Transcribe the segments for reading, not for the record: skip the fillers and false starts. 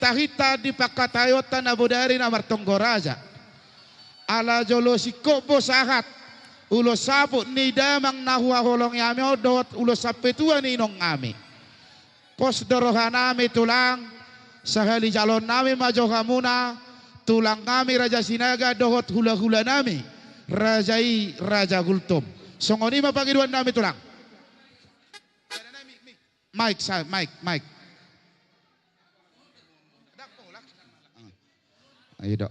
tahita di pakatayota na budari na martonggoraja. Ala jolo si kobo sahat. Ulo sapo ni damang nahuwa holong yami odot ulo sapetua ni inong ngami. Pos dorohan nami tulang sahali jalon nami majo hamuna tulang kami Raja Sinaga dohot hula-hula nami Rajai Raja Gultom. Songoni mapangiduan nami tulang. Mike. Ayo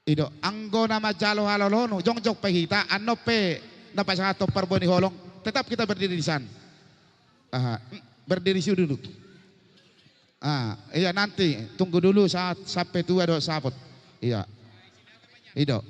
Ido, anggo nama jalo halolono, jongjok pahita, anope napasato perboni holong, tetap kita berdiri di sana. Berdiri siu dulu. Iya nanti tunggu dulu saat sampai tua do sapot. Iya. Ido.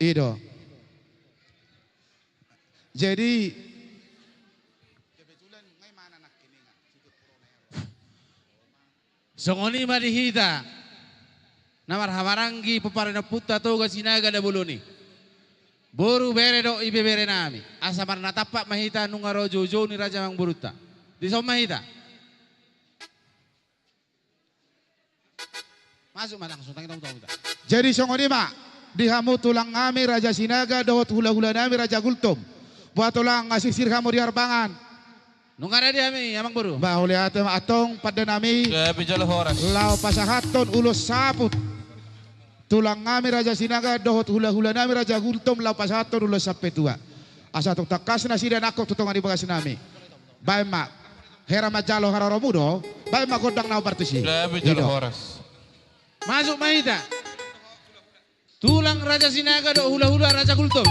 Ido. Jadi songoni madihita namar hamarangi peparina putta toga Sinaga da buluni boru bere do ibe bere nami asa marna tapak mahita nungaro jojo ni Raja Mang Buruta di mahita masuk langsung tangin tamu. Jadi songoni mak dihamu tulang ngami Raja Sinaga dohot hula-hula nami Raja Gultom. Buat tulang ngasih sir kamu di arbangan. Nungara dia mi Amang Buru. Bahwa lihat atong pada nami. Lau pasahaton ulus saput. Tulang ngami Raja Sinaga dohot hula-hula nami Raja Gultom lau pasahaton ulus sapetua. Asa tuk takas nasi dan aku tutungan di bagas nami. Baik mak. Hera majalo hararomudo. Baik mak godang nau partusi. Masuk mahita. Tulang Raja Sinaga do hula-hula Raja Gultom.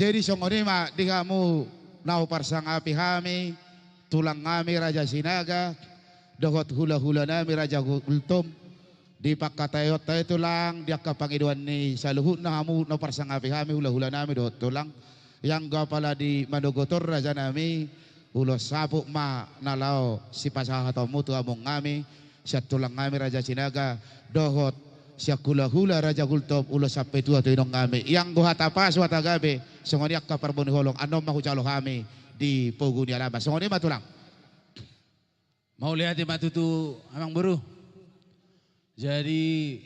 Jadi songoni mak di kamu nau parsang api kami tulang kami Raja Sinaga dohot hula-hula nami Raja Gultom di pakatayota tulang dia kapangiduan ni saluhut na kamu nau parsang api kami hula-hula nami dohot tulang yang gapala di Madogotor Raja nami ulo sapuk ma nalau si pasahatomu tu among kami siat tulang kami Raja Sinaga dohot siak hula-hula Raja Gultom ulo sampai tua tu inong kami yang gohat apa suata gabe songoni akka parboni holong anom mahu calo kami di Poguni Alaba songoni matulang mau lihat di matutu Amang Buru. Jadi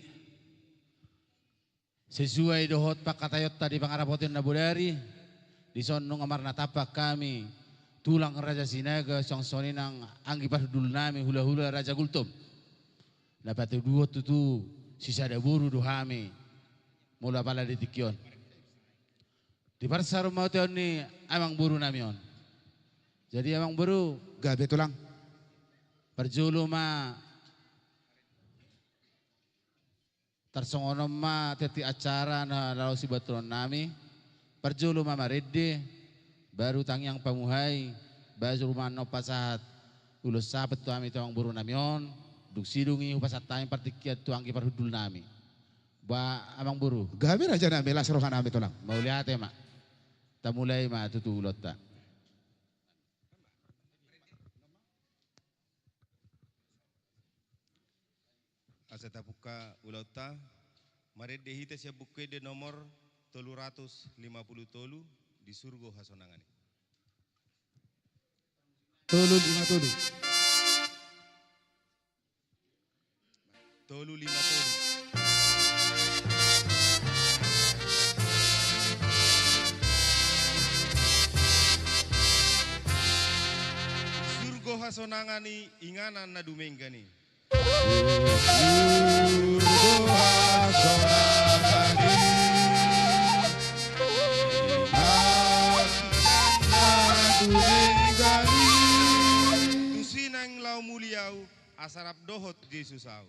sesuai dohot pakatayot tadi pangarapotin na budari di sonong amarna tapak kami tulang Raja Sinaga songsoni nang anggi dulu nami hula-hula Raja Gultom dapat dua tutu sisa ada buru duhami mula pala ditikyon di parsa rumah tion ni Amang Buru namion. Jadi Amang Buru gabe tulang perjulu ma tersongonom ma teti acara na lalu si baturan nami perjulu ma maredde baru tangyang pamuhay baru rumah no pasahat ulus sapet tu ami Amang Buru namion Duk sidungi hupasat tayo partikiat tu anggi parhudul nami. Ba amang buru. Gabi raja nami las rohan nami tulang. Mau lihat ya mak. Ta mulai mak tutulot ta. Asa tapuka ulauta. Mari dehita siya buke de nomor 350 tolu di surgo hasonangani. Tulu lima tulu. Tolu 5 tolu. Surgo hasonangani inganan na dumenggani. Tusinang lau muliau asarap dohot Yesusau.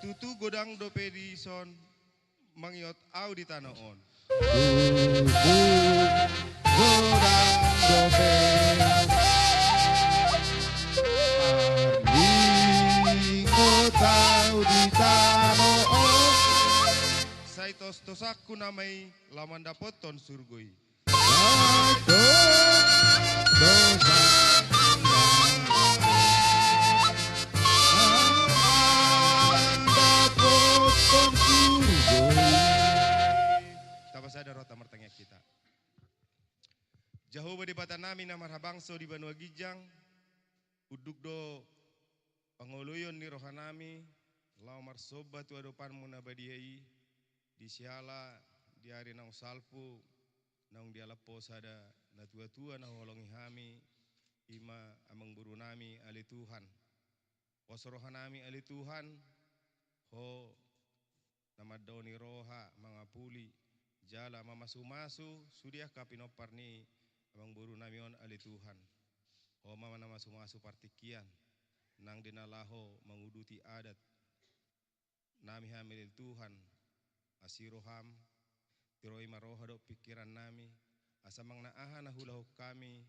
Tutu godang dope di son mangiot au di tanah on. Saitos tosaku namai laman dapoton surgoi. Ada rota mertengah kita. Jauh badi bata nami na marhabangso di Banua Gijang. Uduk do pangoluyon ni rohanami. Lau marsoba tu adopan muna badiai. Di siala di hari nang salpu. Nang diala posada na tua-tua na holongi hami. Ima amang buru nami ali Tuhan. Pos rohanami ali Tuhan. Ho nama doni roha mangapuli. Jala mamasu-masu sudia kapinopar ni abang buru namion ali Tuhan. O mama namasu-masu partikian nang dinalaho menguduti adat. Nami hamil Tuhan asiroham tiroi maroha do pikiran nami asamang naaha na hulahu kami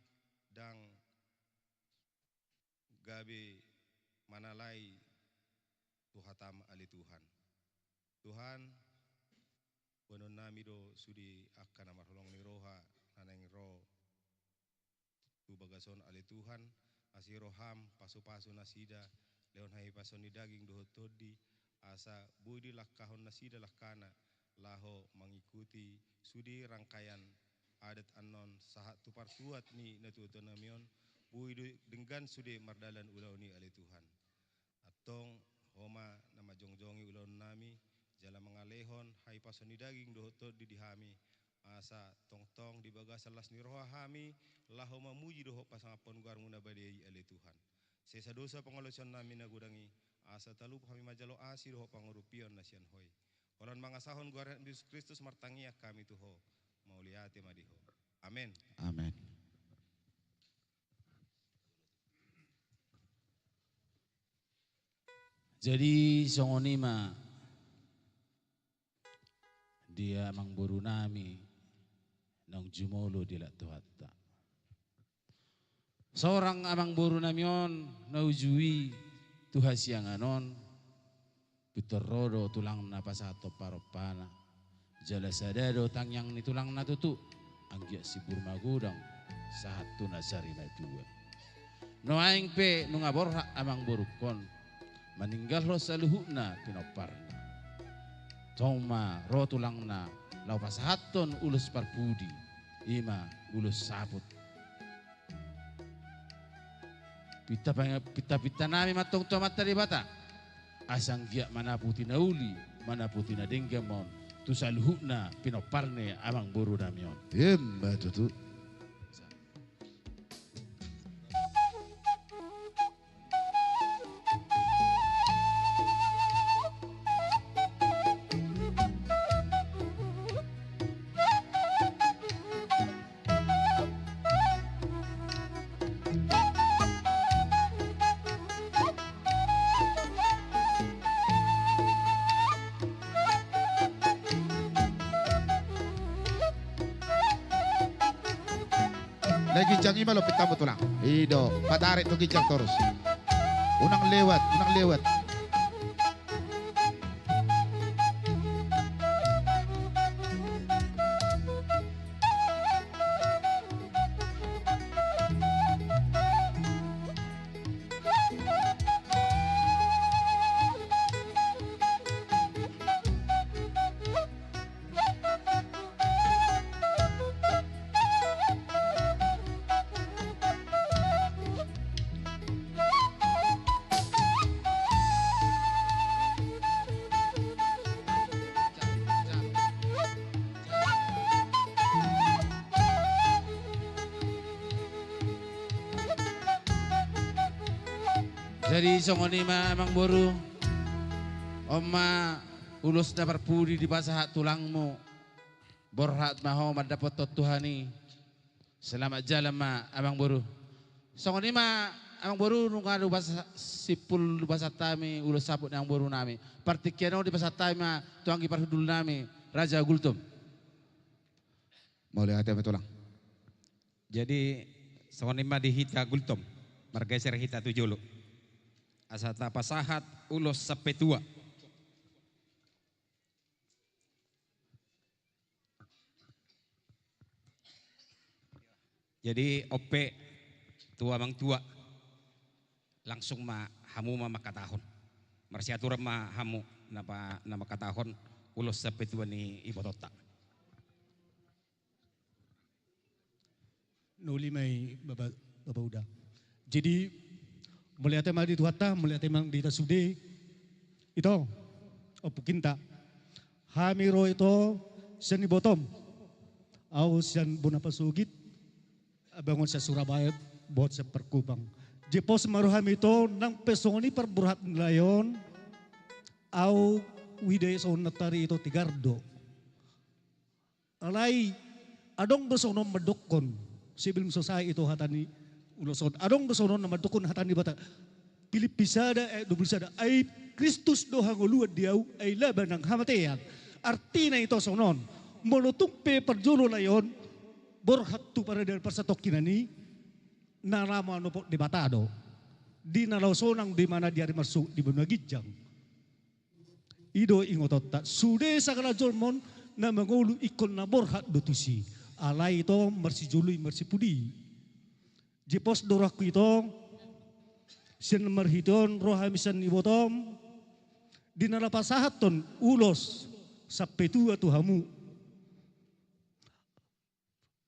dang gabe manalai tuhatam ali Tuhan. Tuhan Bonon nami do sudi akan amarholong ni roha naneng ro tu bagason ali Tuhan asiroham pasu-pasu nasida leon hai pason ni daging dohot todi asa budi lakkahon nasida lakkana laho mengikuti sudi rangkaian adat anon sahat tu partuat ni natuto namion budi dengan sudi mardalan ulau ni ali Tuhan atong homa nama jongjongi ulau nami jala mengalehon hai pasoni daging dohoto di dihami asa tong-tong di bagas salas ni roha hami laho mamuji doho pasangapon guar muna badai ali Tuhan. Sesa dosa pengolosan nami nagudangi asa talup kami majalo asi doho pangurupion nasian hoi. Olan mangasahon guar Yesus Kristus martangia kami tuho mauliati madiho. Amin. Amin. Jadi songonima dia amang buru nami nang jumolo dila tuhatta. Seorang amang buru namion naujui tuha sianganon pitorodo tulang na pasato paropana jala sadado tangyang ni tulang na tutu anggia si burmagudang satu nasari na dua. No aing pe nungaborha amang burukon meninggal lo saluhuna pinoparna. Toma rotulang na lau pasahaton ulus parpudi ima ulus sabut. Pita nami matong tomat tadi bata. Asang gia mana puti nauli mana puti na denggamon tu saluhuna pinoparne amang buru namion. Yemma tutu. Na gijang ima lo pita mo tulang. Ido, patarik to gijang terus. Unang lewat, unang lewat. Jadi songoni ma amang boru. Oma ulus na perpudi di pasahat tulangmu. Borhat maho madapot Tuhani. Selamat jalan ma amang boru. Songoni ma amang boru nung adu basa sipul di pasat tami ulus sabut yang boru nami. Partikiano di pasat tami ma tuanggi parhudul nami Raja Gultum. Mau lihat apa tulang? Jadi songonima di hita gultom, margeser hita tujulu. Asata pasahat ulos sapetua. Jadi ope tua mang tua langsung ma hamu ma makatahon. Marsiatura ma hamu nama katahon ulos sapetua ni ibotota. Nuli may babauda. Jadi melihat emang di tuata, melihat emang di tasude itu opukinta. Hamiro itu sian ibotom. Au sian bonapasugit bangun sa Surabaya buat sa perkubang. Jepos maruham itu nang pesoni perburat layon au widaya son natari itu tigardo. Alay adong besono medokon. Civil society itu hatani uloson. Adong besono nama dukun hatani bata. Pilipisada dublisada ay Kristus doha nguluad diaw ay laban ng hamatean. Artina ito sonon. Monotumpe perjulo layon borhat tu para dari persatok kinani narama no po di batado. Di nalawsonang di mana diari masuk di bunagijang. Ido ingotot sude sa kalajolmon na mangulu ikon na borhat dotusi. Alay ito marsijuluy marsipudi. Jepos dorakku ito sin marhiton rohamisan ibotom dinalapasahaton ulos sa petua tuhamu.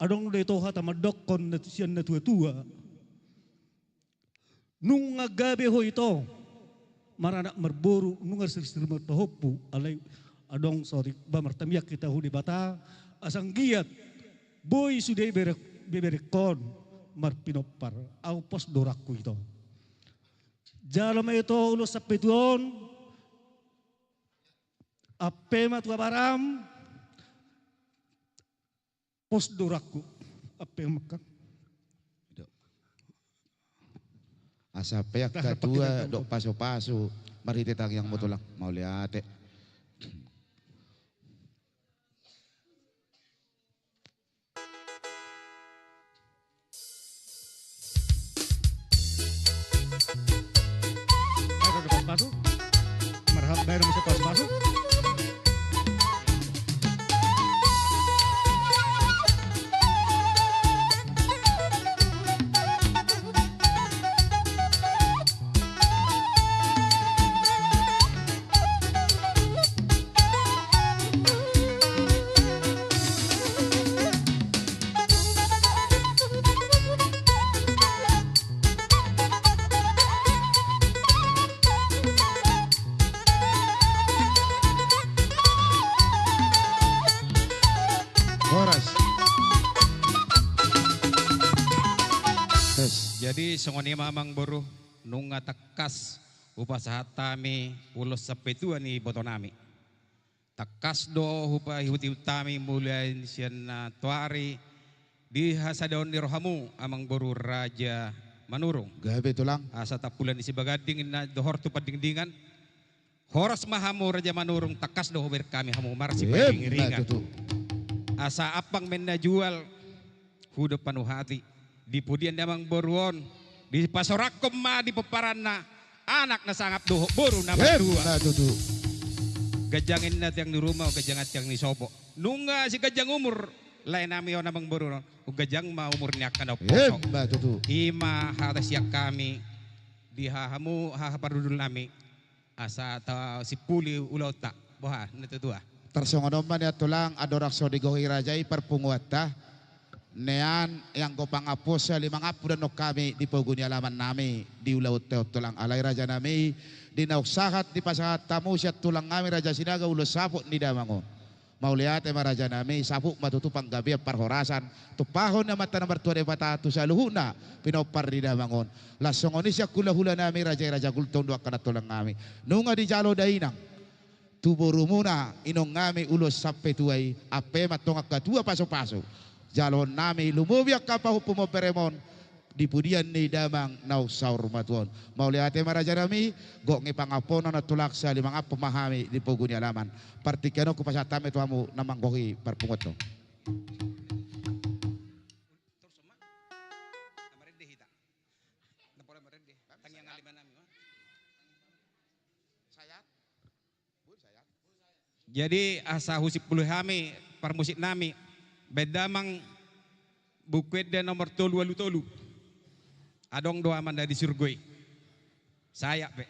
Adong dito hatamadokon na siyan na tua-tua. Nung agabi ho ito maranak marburu nung arsir marpahopu alay adong sorry ba martamiyak kita ho di bata asang giyat. Boy sudah beberekon marpinopar au pos dorakku itu. Jalan itu ulos sa petuon ape matua baram pos dorakku ape makan. Asa peyak kedua dok paso-paso maritetang yang motolang mau lihat. Paso, marhab bayar mo sa paso. Jadi songoni mamang boru nunga takas upasahat tami ulos sapetua ni botonami. Takas do hupa hihuti utami mulai sian na tuari di hasadon di rohamu amang boru raja manurung. Gabi tulang. Asa tapulan di sibagading na dohor tu padingdingan. Horas mahamu raja manurung takas do huber kami hamu marsi padingiringan. Asa apang men na jual hudo panuhati. di pudian damang boruon, di pasorakom ma di peparan na, anak na sangat doho, boru na dua. Nah tutu. Gajangin na tiyang ni rumah, gajang at tiyang ni sopo. Nunga si gajang umur, lain nami yon namang boruon, gajang ma umur niya ka na poso. Nah tutu. Ima hatas yak kami, di hahaparudul nami, asa ta si puli ulaw ta, boha, natutua. Tersongonom man ya tulang adorakso di gohi rajai perpunguata. Nean yang ko pangapos sa limang apo no kami di paguni alaman nami di ulaw teo tulang alay raja nami di nauksahat di pasahat tamu siya tulang kami raja sinaga ulo sapot ni damango. Mauliate maraja nami sapuk matutupang gabi ang parhorasan tupahon na mata nomor 2 de patatu sa luhuna pinopar di damangon. Lasongoni siya kula-hula nami raja gultong dua kana tulang kami. Nunga di jalo dainang tuburu muna inong ngami ulos sampai tuay ape matongak kadua paso-paso jalon nami lumubyak kapahu pumoperemon di pudian ni damang nau saur matuon mauliate maraja nami gok ngipangapono na tulak sa limang pemahami di poguni alaman partikano ko pasatame tuamu namang gohi parpungot no. Jadi asa husip puluh kami parmusik nami beda mang bukuet dan nomor tolu alu tolu adong doa man dari surgoi saya pe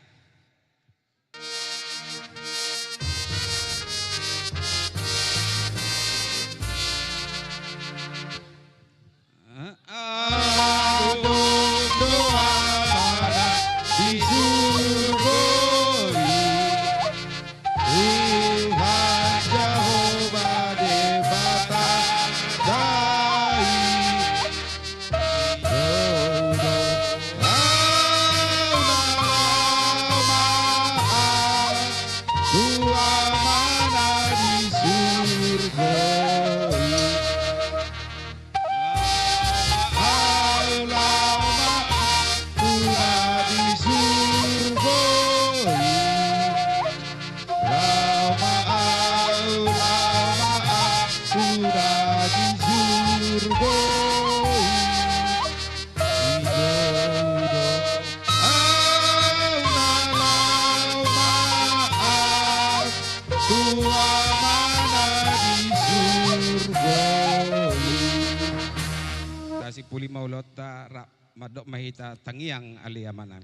madok mahita tangiang aliamanan.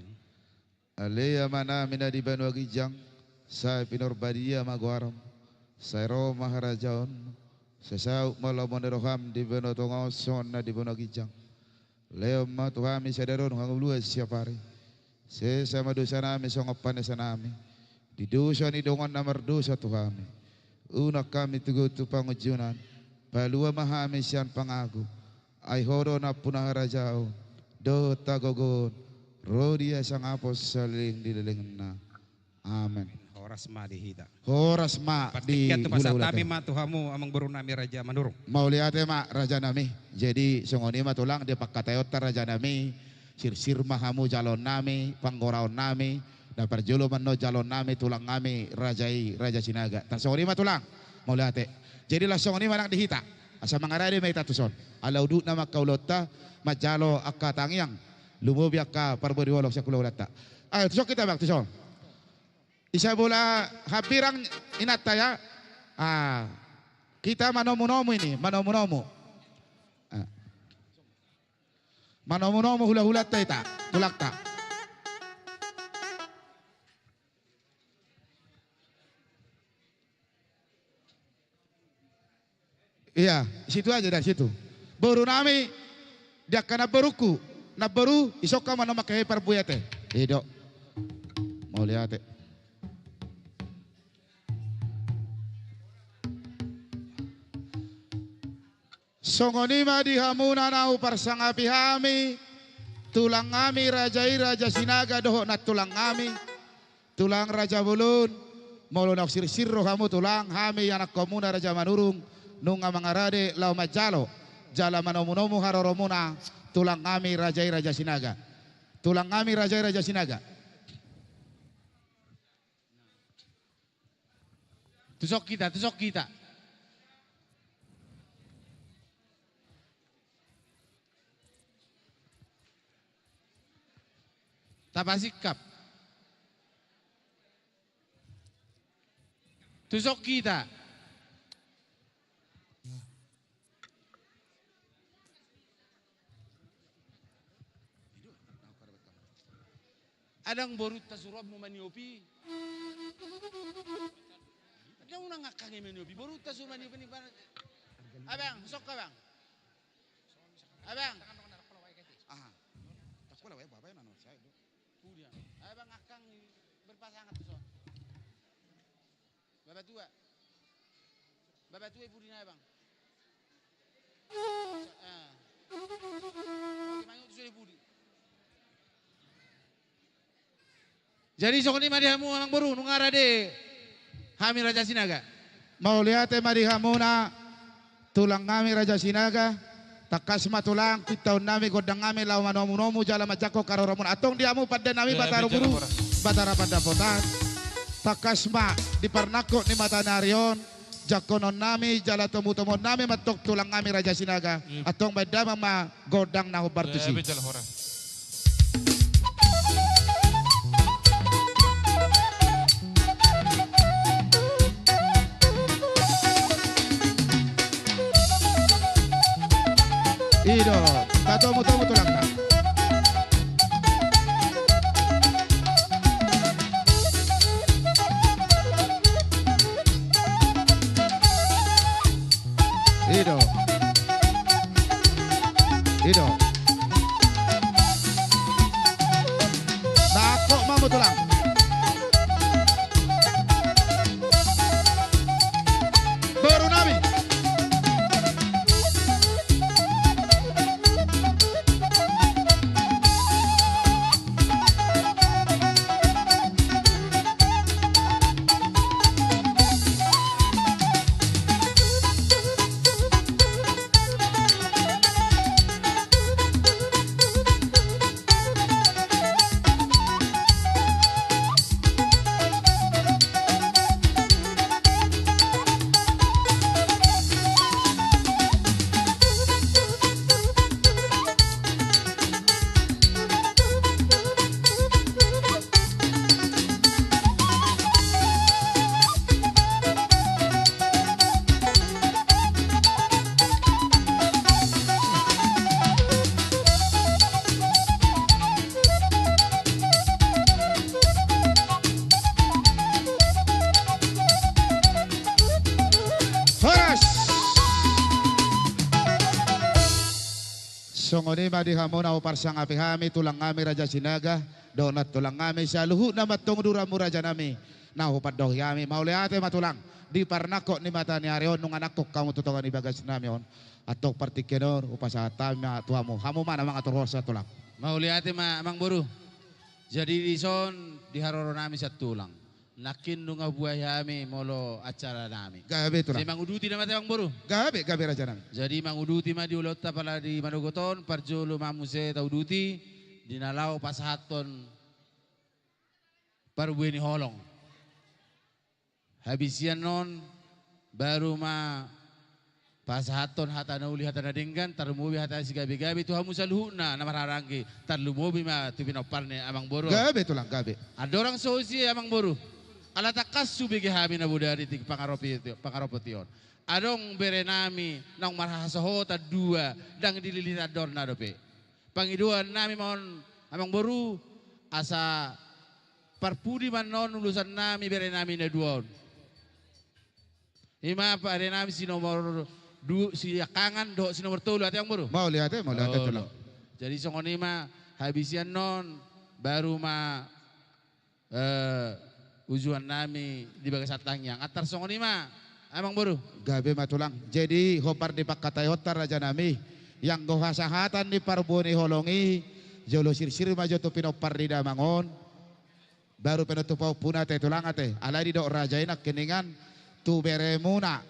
Aliyamana mina di Banu Agijang, sa Pinorbadia Maguaram, sa Ro Maharajaon, sa Sauk Malamon Roham di Banu Tongason na di Banu Agijang. Leo matuhami sa daron hanguluas siya pare. Se sama dosa nami songopan sa nami. Di dosa ni dongan na mardosa tuhami. Una kami tugo tu pangujunan, palua mahami siyan pangago. Ay horo na punaharajao. Do tagogon rodia sang apos saling dililingin na. Amen. Horas ma dihita. Horas ma di Partikat tu pasal kami ma tuhamu amang baru nami raja manurung. Mauliate ma raja nami. Jadi sungoni ma tulang dia pakatayot raja nami. Sir mahamu jalon nami, panggoraon nami, dapat jolo manno jalon nami tulang nami raja sinaga. Tasungoni ma tulang. Mauliate. Jadi lah sungoni ma nang dihita. Asa mangarade may tatuson. Alaudut na makaulota majalo akatangyang lumubyak ka parbodiwalok sa kulawlata. Ay, tusok kita bak tuson. Isa bola habirang inataya. Kita manomu-nomu ini, manomu-nomu. Manomu-nomu hula-hula ta tulak ta. Iya, situ aja dari situ. Baru nami dia kena beruku, na baru isoka mana makai perbuyate. Hidup, mau lihat. Songonima di hamuna nau parsangapi hami, tulang kami raja sinaga doho na tulang kami, tulang raja bulun, molo nak sir kamu tulang hami anak komuna raja manurung, nunga mangarade lau majalo. Jala manomu-nomu haroromuna tulang kami raja sinaga. Tulang kami raja sinaga. Tusok kita. tapasikap. Tusok kita. Adang borut tasurab mo maniopi. Adang unang ngakangin maniopi. Borut tasurab maniopi. Abang, sok ka bang? Abang. Ah. Tak wala way babay na no say. Pudian. Abang akang berpasangan tuh son. Bapak tua. Bapak tua ibu dina abang. Ah. Oke, mangut sudah budi. Jadi sok ni madihamu amang baru nungara de Hamil Raja Sinaga. Mau lihat marihamuna tulang ngami Raja Sinaga. Takas matulang pitau nami godang ngami lawan nomu jala majako karoromun atong diamu pada nami bataro buru batara pada potan. Takas ma di parnako ni mata narion jakonon nami jala temu nami matok tulang ngami Raja Sinaga atong beda ma godang nahu bartusi. Ido, tato muto tulang ka. Ido. Ido. Dako mamu tulang. Baru nami. Songoni madihamu na uparsang apihami tulang ngami Raja Sinaga donat tulang ngami sa luhu na matong duramu raja nami na upad yami mauliate matulang di parnako ni mata ni Arion nung anak ko kamu tutungan ibagas nami on atok partikenor upasata na tuamu hamu mana mga turosa tulang. Mau lihat ma amang boru. Jadi di son diharoro nami sa tulang. Nakin nunga buah yami molo acara nami. Gabe tulang. Jadi manguduti nama amang boru. Gabe raja nami. Jadi manguduti ma diulot pala di Manugoton parjolo mamuse tauduti dinalau pasahaton parbueni holong. Habisian non baru ma pasahaton hatana uli hatana denggan tarumubi hatana si gabi-gabi tu hamu saluhuna nama rarangki tarlumubi ma tu pinoparne amang boru. Gabe tulang gabe. Ada orang sosi amang boru. Ala takas subigi hami na budari ti pangaropotion. Adong berenami nang marhasahota dua dang dililitador na dope. Pangiduan nami mon amang boru asa parpudi man non lulusan nami berenami na duon. Ima berenami si nomor si kangan do si nomor 3 ati ang boru. Mau lihat tulang. Jadi songoni ma habisian non baru ma ujuan nami di bagas yang atar songoni ma amang boru. Gabe matulang. Jadi hopar di pakatayota raja nami yang gohasahatan di parboni holongi jolo sir maju tu pinopar di damangon baru penutupau puna te tulang ate ala di dok raja inak keningan tu beremuna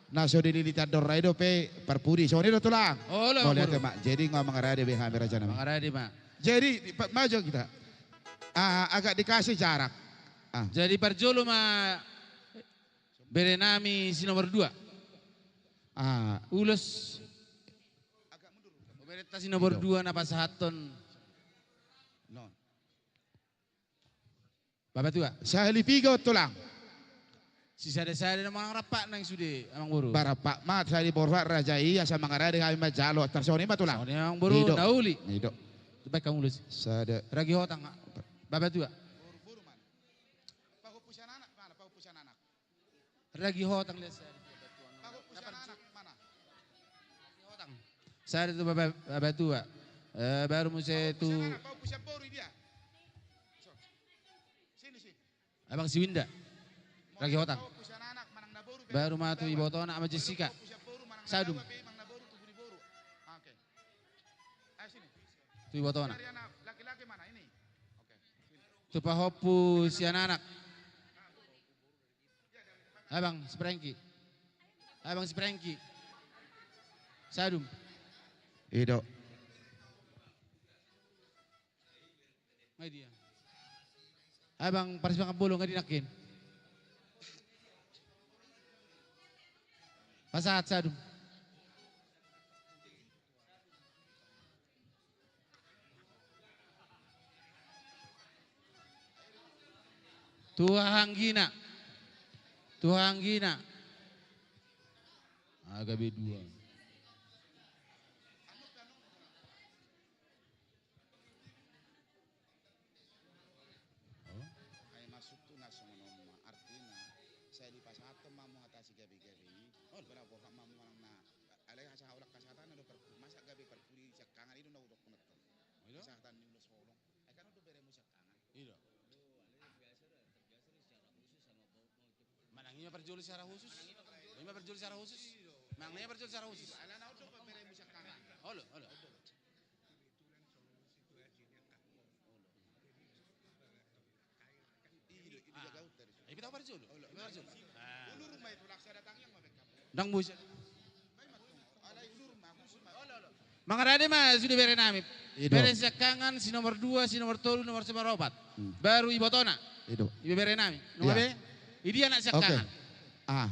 naso di lilitan doraido pe parpudi soni do tulang. Oh lah Boleh ate mak. Jadi ngomong arade be hamir raja nami. Mangaradi ma. Jadi maju kita. Agak dikasih jarak. Jadi parjolo ma berenami si nomor 2. Ulos bereta si nomor 2 na pasahaton. Non. Bapak tua. Sahalipigo tulang. Si sada-sada na mga rapak nang sudi amang buru. Para Pak Mat sa borfa raja iya sa mga rade kami majalo tersoni matulang. So, amang buru Hido. nauli. Hido. Baik kamu lulus. Sada. Ragi hotang. Bapak tua. Pahupusan anak mana? Pahupusan anak. Ragi hotang lihat saya. Pahupusan anak mana? Hotang. Saya itu bapak tua. Baru mau saya itu Pahupusan boru dia. Sini sini. abang si Winda. Ragi hotang. Pahupusan anak manang na boru. Baru mau tuh ibu tona sama Jessica. Pahupusan boru manang na Sadum. dawa, mang na boru tuh di boru. Oke. Ayo sini. Tuh ibu tona. Dari anak laki-laki mana ini? Oke. Tuh pahopu si anak. Abang si Prengki. Abang si Prengki. Sadum. Hido. May dia. Abang paris bang bulong nga dinakin. Pasahat sadum. Tuhang gina. Tuhang gina. Agak dua. Ay masuk tuh nasong artinya saya di pas atau mamu atasi gabi-gabi. Oh, berapa kok mamu manang na alay hasa ulak kasatan ada masa gabi perpuri sekangan itu na udok kunet. Kesehatan ini udah solong. Ay kan udah bere musak kangan. Iya. Manangnya perjuli secara khusus. Ini perjuli secara khusus. Manangnya perjuli secara khusus. Alana udah bere musak kangan. Halo, halo. Itu jaga dari. Ibu tahu perjuli. Ibu perjuli. Ulu rumah itu laksa datang yang mabek kamu. Dang bus. Alay ulu rumah aku Mga rade mas, sudah bere nami. Ido. Bere sekangan si nomor 2, si nomor 3, nomor 4. Baru ibu tona. Hido. Ibu bere nami. Nomor Iya. B. Ini anak Oke. sekangan. Ah.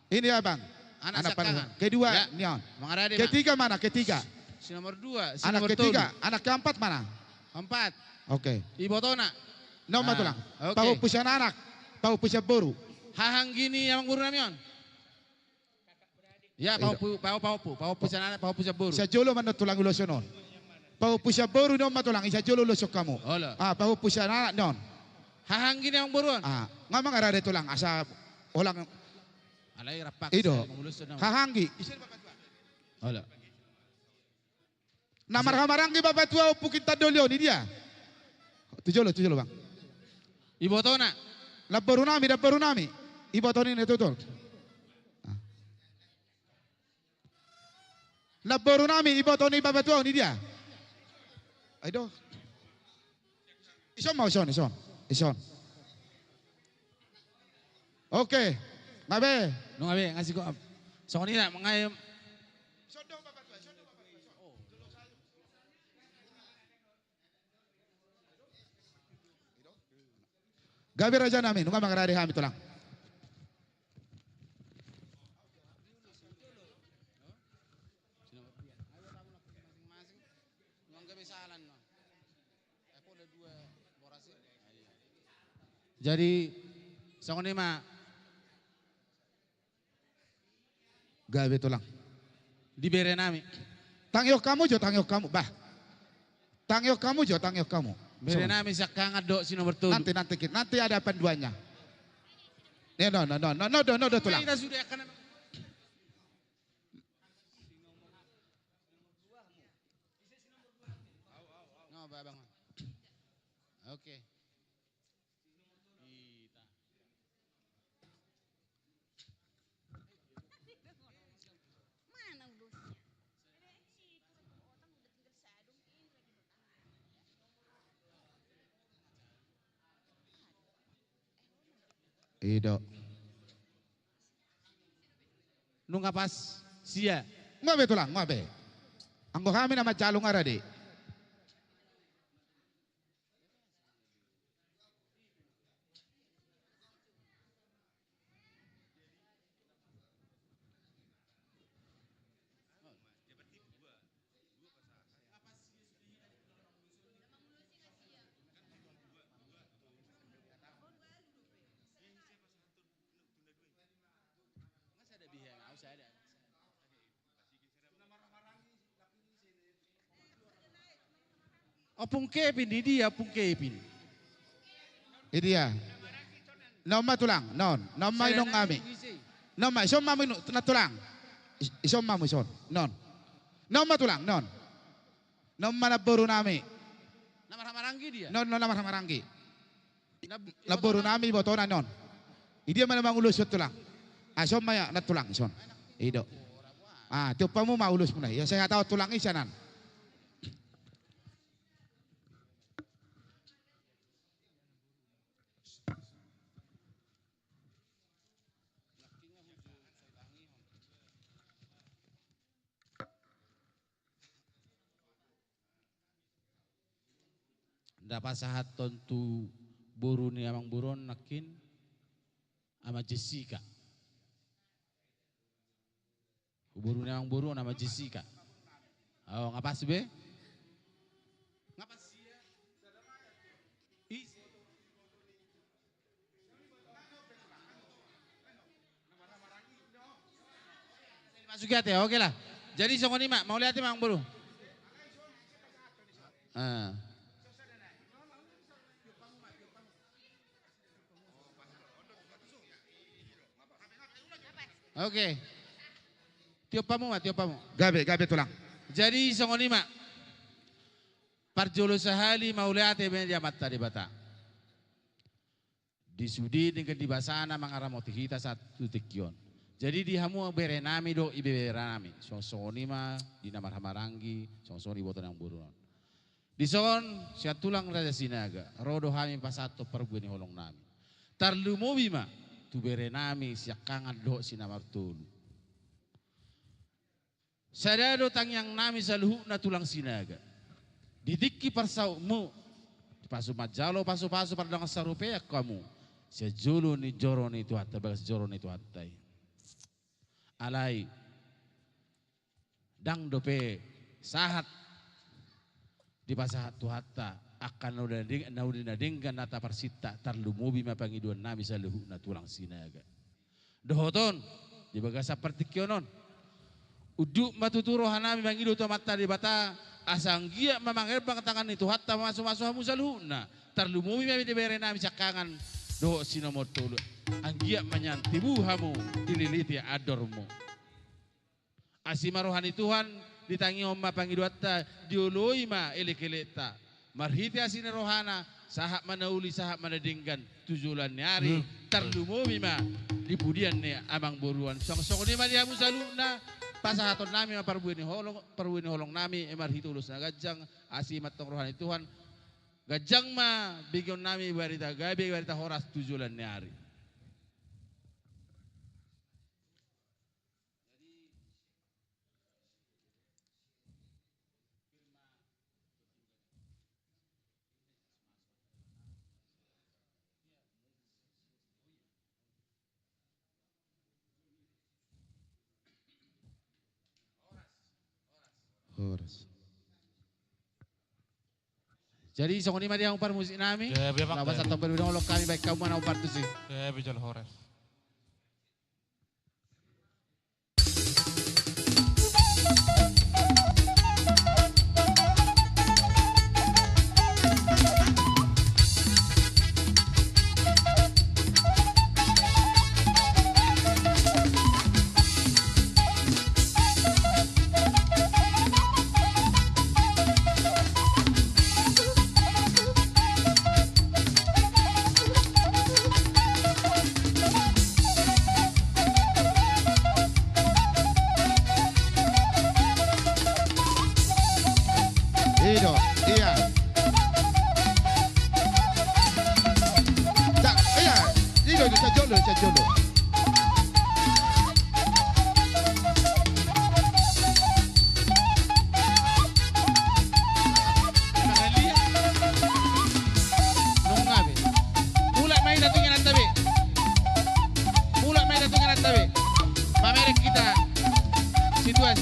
Ini abang. Anak paling- sekangan. Kedua, Ya. Nion. Mga rade mas. Ketiga mana? Ketiga. Si nomor 2, si Anak nomor ketiga, anak keempat mana? 4. Oke. Ibu tona. Nomor Ah, tulang. oke. Pahupusan anak. Pahupusan boru. Hahang gini yang guru nami on. Ya, pahupu sana, pahupu sa buru. Sa jolo man na tulang ulo siya noon. Pahupusan boru noon matulang. Isa jolo lusok kamu. Ola. Pahupusan anak noon. Hahang gini yang buruan. Nga mga rade tulang. Asa ulang Alay rapak. Ido. saya mengulus na. hahanggi. Ola. Namar-hamaranggi babat tua upukin tadolyo ni dia. Tujolo bang. Ibu tona. Labaru nami. Ibo to ni netutol. Labaru nami, ibo to ni babat tua ni dia. Aido. Ison. Oke. Ngabe. Nung abe, ngasih ko. So kanina, mga Gabi raja namin, nunga mga rari hami to lang. Jadi, so kanina, Gabi to lang. dibere nami. Tangyok kamu. Bah. Tangyok kamu. Bere nami sa kangado si nomor 2. Nanti ada penduanya. No, tulang. Kita sudah akan No, babang. Oke. Kita. Mana bosnya? Ido. Nung pas sia. Ngabe to lang, ngabe. Anggo kami na macalong arade. Apung Kevin di dia, apung Kevin. Ini dia. Nama tulang, non. Nama inong kami. Nama isom mamu na tulang. Isom mamu ison, non. Nama tulang, non. Nama na buru nami. Nama Ramaranggi dia. Non, non nama maranggi. Na buru nami botona non. Ini dia mana mangulus tulang. Asom maya na tulang ison. Ido. Ah, tiup pamu maulus muna. Ya saya tahu tulang isanan. Dapat sahat tentu buru ni amang buron nakin ama Jessica. Buru ni amang buron ama Jessica. Oh, ngapas be? Ngapas ya? Masuk ya, oke lah. Jadi songoni mak, mau lihat amang buru. Ah. Oke. Tiopamu mak, tiopamu. Gabe tulang. Jadi songoni mak. Parjolo sahali mauliate ben dia mata di bata. Di sudi dengan di basana mangaramoti kita satu tekion. Jadi di hamu berenami do ibe berenami. Songoni mak di nama Ramaranggi, songoni botan yang buruan. Di son siat tulang Raja Sinaga, rodo hami pasato perbueni holong nami. Tarlu mobi mak. Tu berenami siak kangan do sinamartulu. Sadado tang yang nami saluhu na tulang Sinaga. Didikki parsaumu. Pasu majalo pasu pada dengan sarupea kamu. Sejulu ni joro ni tu hatta bagas joro ni tu hattai. Alai. Dang dope sahat di pasahat tu hatta. Akan naudina dengan nata persita tarlumubi mapangiduan nami saluhu na tulang Sinaga. Dohoton di bagasa pertikionon. Uduk matuturo hanami mangidu to mata di bata asanggia mamangir bang tangan itu hatta masuk hamu saluhu na tarlumubi mami dibere nami sakangan do sinomor tulu. Anggia menyantibu hamu dililiti adormu. Asima rohani Tuhan ditangi omma pangidu hatta diului ma elekeleta. Marhiti asini rohana sahak manauli sahak manadinggan tujulan nyari tarlumumi ma dipudian ne amang boruan song ni ma diamu saluna pasahaton nami ma parbuini holong nami marhiti ulus na gajang asimat tong rohani Tuhan gajang ma bigyon nami barita gabi barita horas tujulan nyari. Horas. Jadi songoni ma dia umpar musik nami. Biar Lawas atau berbidang olok kami baik kamu mana umpar tu sih. Bijal Hores. Ido, iya. Tak, iya. Ido sa jolo. Nungabe. Mulai main datungnya nantabe. Pamerek kita situasi.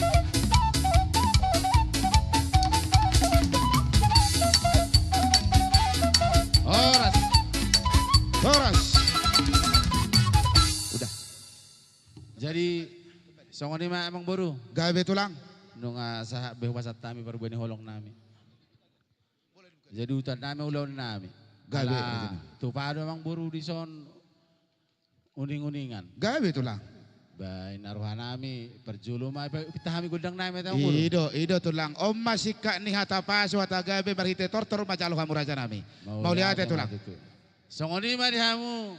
Horas. Udah. Jadi Songoni ma amang boru. Gabi tulang. Nung sa behwasat nami parbueni holong nami. Jadi utan nami ulaw nami. Gabi. Tupado amang boru di son uning-uningan. Gabi tulang. Bay naruhan nami perjulu ma pitahami gudang nami tayo boru. Ido tulang. Om masika ni hatapaso at gabi marhite tortor macalo kamu raja nami. Mau lihat tulang. Songoni ma dihamu.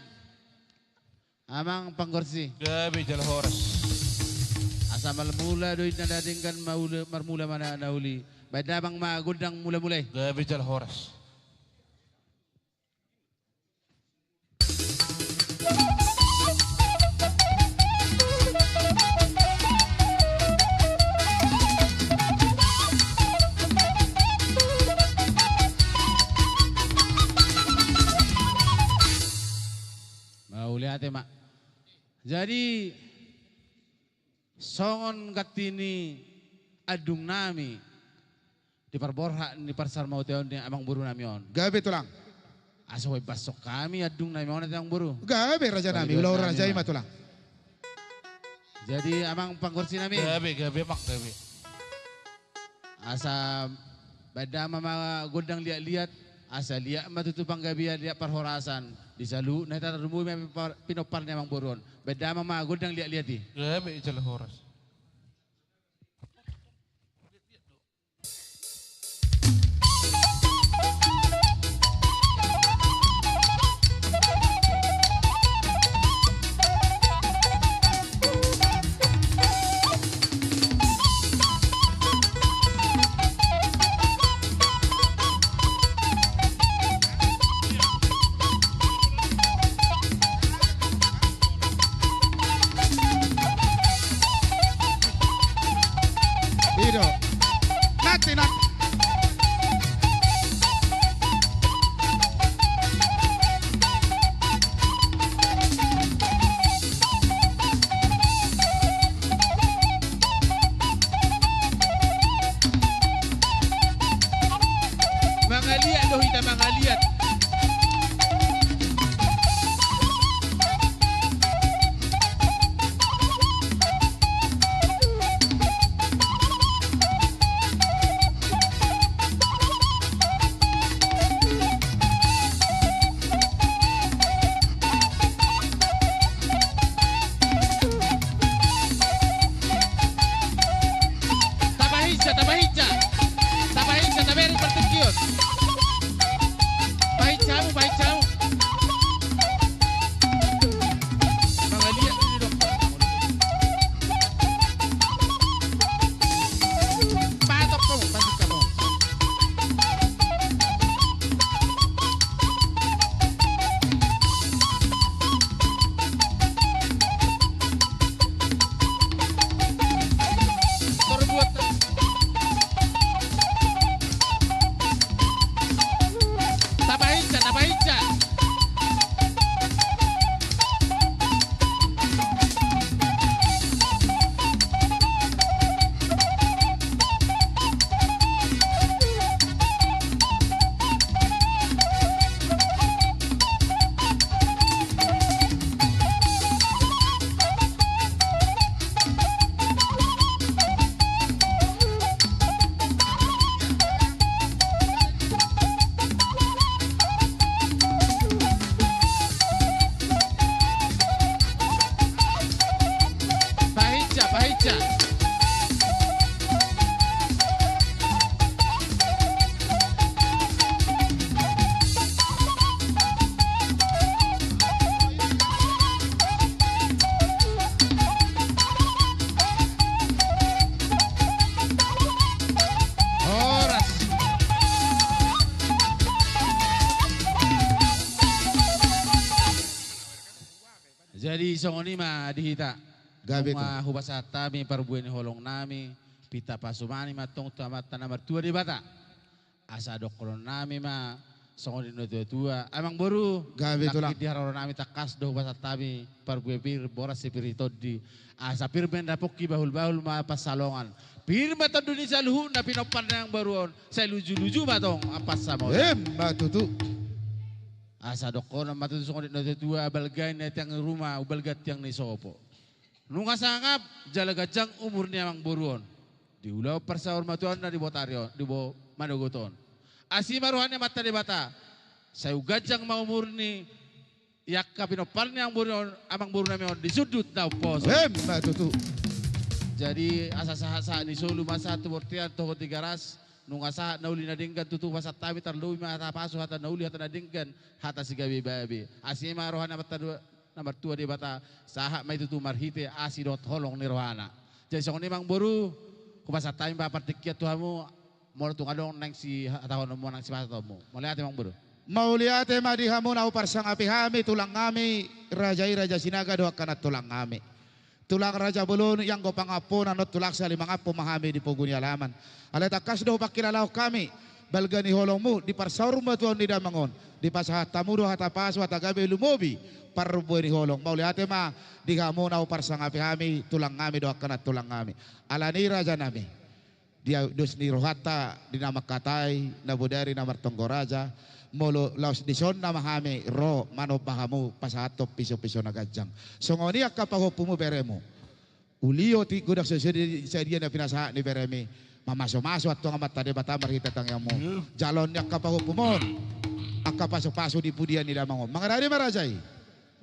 Amang panggorsi. Gabi jala horas. Asa malmula doy na dadingkan marmula mana nauli. Bay damang magudang mula-mulay. Gabi jala horas. Mauli ate mak. Jadi songon katini adung nami di parborha di parsar mau teon di amang buru nami on. Gabi tulang. Asoy basok kami adung nami on amang buru. Gabi raja nami. Ulau raja ima tulang. Jadi amang panggorsi nami. Gabi mak gabi. Asa beda mama godang lihat-lihat. Asa lihat matutupang gabi lihat parhorasan. Di salu na tatarumui may pinopar niya mang buron. Beda mama godang lihat-lihat di. Gabi jala horas. Ido. Nati. Mga liat loh kita mga liat. Tabahitsa. Taberi pertukion. Bahitsa mo. Mga liat ni dokter. Patok ka mo, pasok ka mo. Torbuat. Tabahitsa. Bahitsa. Horas. Jadi songoni mah dihita. Gabi Mga hubasata mi parbueni holong nami. Pita pasumani matong tamatan nomor 2 di bata. Asa dokolon nami ma songoni no tua. Amang boru. Gabi tulang. Nakit di haroro nami takas do hubasata mi parbue pir boras sepirito di. Asa pir benda poki bahul-bahul ma pasalongan. Pir mata dunia saluhu na pinopan yang baruon. Saya luju-luju matong apa sama. Matutu. Asa dokolon matutu songoni no tua balgay na tiang rumah ubalgat tiang ni sopo. Nunga sangap jala gajang umur ni amang buruon. Di ulau persaur matuan na di botarion, di bo manogoton. Asi maruhannya mata di bata. Saya gajang mau umur ni yak kapinopal ni ang buruon amang buru na di sudut na pos. Mbak tutu. Jadi asa saha ni solo masa tu bortian toho tiga ras. Nunga saha nauli na dinggan tutu pasat tabi tarlui mata pasu hata nauli hata na dinggan hata sigabi babi. Asi maruhannya mata dua nomor 2 di bata saha mai tutu marhite asidot holong ni rohana. Jadi song ni mang buru kupasa time ba partikiat tuhamu mo tu ngadong nang si tahun mo nang si pasatomu. Mo lihat mang buru. Mau lihat madi hamu nau parsang api hami tulang ngami raja sinaga doa kanat tulang ngami. Tulang raja belun yang go pangapon anot tulak sali mangapo mahami di poguni alaman. Ale takas do pakilalau kami balgani holongmu di parsaur matuan di damangon di pasahat tamu do hata pasu hata gabe lumobi parbo ni holong. Mau lihat ma di hamu nau parsang api hami tulang ngami doa kanat tulang ngami. Alani raja nami. Dia dos ni rohata di nama katai nabudari nama tonggo raja. Molo laos dison na mahami ro mano pahamu pasato piso-piso na gajang. So ngoni akapahopumu beremo. Ulio ti gudak sesedi sedia na pinasa ni beremi. Mamaso-maso at nga mata de bata marhita tangyang mo. Jalon ni akapahopumon. Akapaso-paso di pudian ni lamang mo. Mga rari marajay.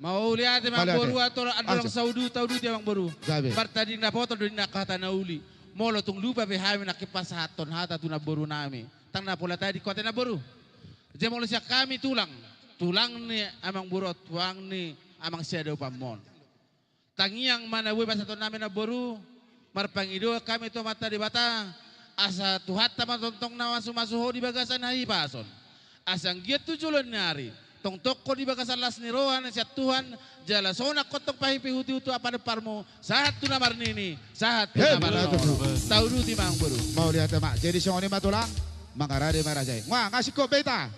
Mau lihat mang boru atau adorang saudu taudu dia mang boru. Gabi. Bartadi na foto do na kata na uli. Molo tung lupa be hami na kipasaton hata tu na boru nami. Tang na pula tadi kota na boru. Dia mau siya kami tulang ni amang burot, tuang ni amang siya daw pamon. Tangiang mana we basa to namin na boru, marpangido kami to mata di bata, asa tuhat taman tontong na masuho di bagasan hai pason. Asang giat tujulon nari, tong toko di bagasan las ni rohan siya Tuhan, jala sona kotong pahipi hutu apa deparmo, sahat tu namar nini, sahat tu namar no. Tahu du ti mang boru. Mau lihat mak, jadi songoni matulang, mangarade marajay. Wah ngasih kok beta.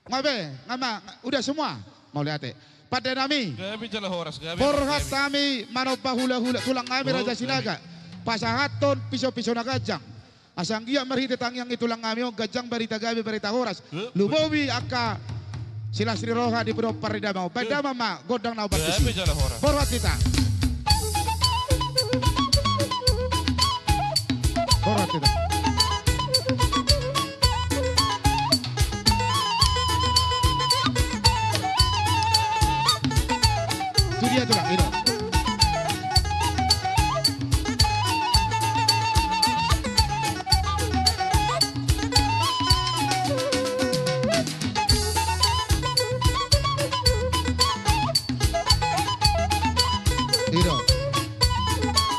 Ngabe, ngama, udah semua. Mau lihat pada nami. Gabi jala horas, gabi. Porhat kami manopa hula-hula tulang kami raja sinaga. Pasahaton piso-piso na gajang. Asang iya marhite tangyang itulang kami o gajang barita gabi barita horas. Lubowi aka sila Sri Roha di Pulau Parida mau. Pada mama godang na obat Gabi besi. jala horas. Porhat kita. Porhat kita. Dia tulang itu.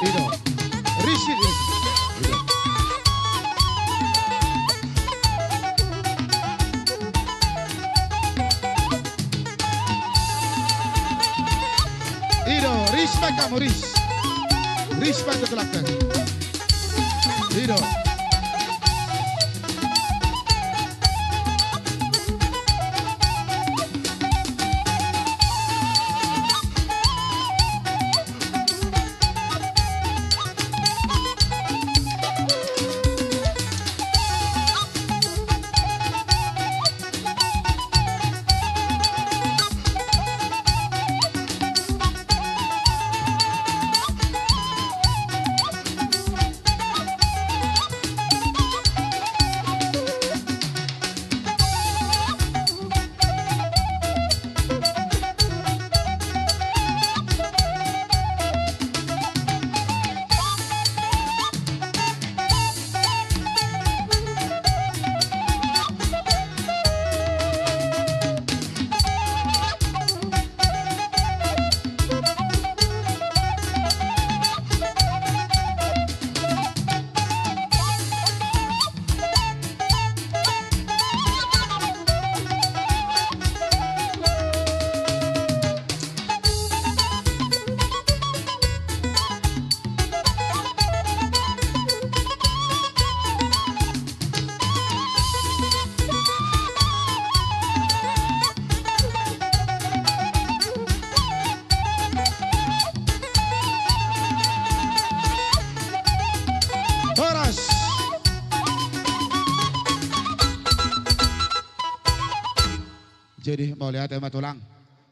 Itu. Rishi. Respect kamu, respect ke belakang. Ido. Jadi mau lihat emang tulang.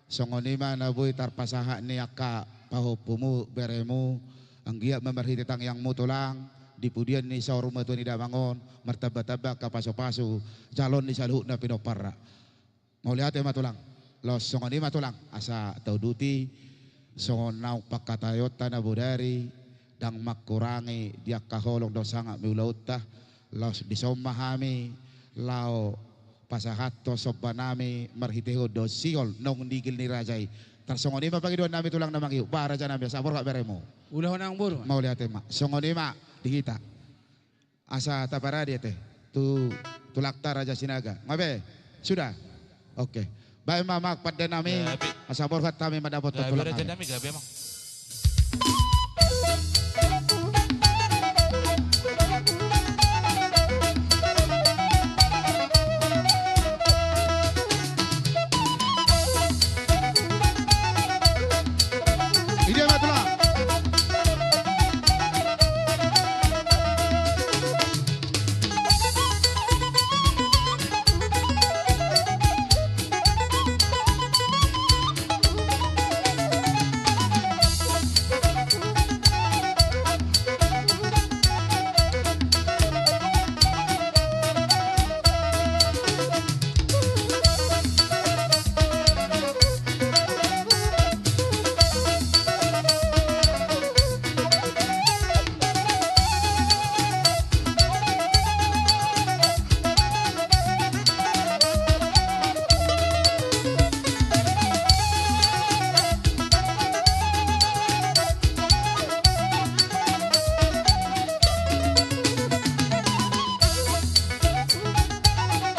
Songoni mana boy tarpasaha ni aka pahupumu beremu anggia memerhiti tang yang mutulang di pudian ni sa rumah tu ni damangon martaba-taba ka paso-paso calon ni saluh na pinopara mau lihat ya matulang los songoni matulang asa tau duti songon nau pakatayot tanah budari dang makurangi dia kaholong dosanga miulauta los disomahami lao pasahato sobanami marhiteho dosihol nong digil ni rajai tersongoni ma pagi dua nami tulang namang iu ba raja nami sabor kak beremo Ulah nang buru. mau lihat emak songoni ma di kita asa tapara dia teh tu tulakta raja sinaga ngabe sudah oke baik mamak pada nami Gabi. asa borkat kami mendapat Gabi tulang Raja kami. Nami gabi emang. Ini emak tulang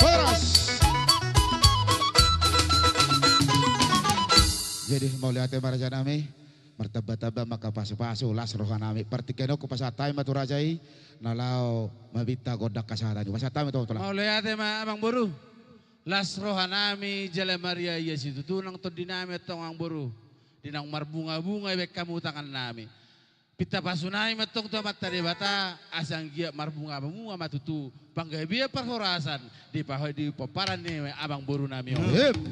Horas. Jadi mau lihat ya raja nami martaba-taba maka pasu-pasu las roha nami partikeno ko pasatay maturajai nalau mabita godak kasahatan pasatay to tulang Mau lihat ma abang buru. Las rohanami jala Maria Yesus itu tunang to dinami tong ang buru. Dinang marbunga-bunga ibek kamu tangan nami. Pita pasunai matong to matari bata asang gia marbunga-bunga matutu. Panggabia perhorasan di pahoy di paparan ni abang buru nami.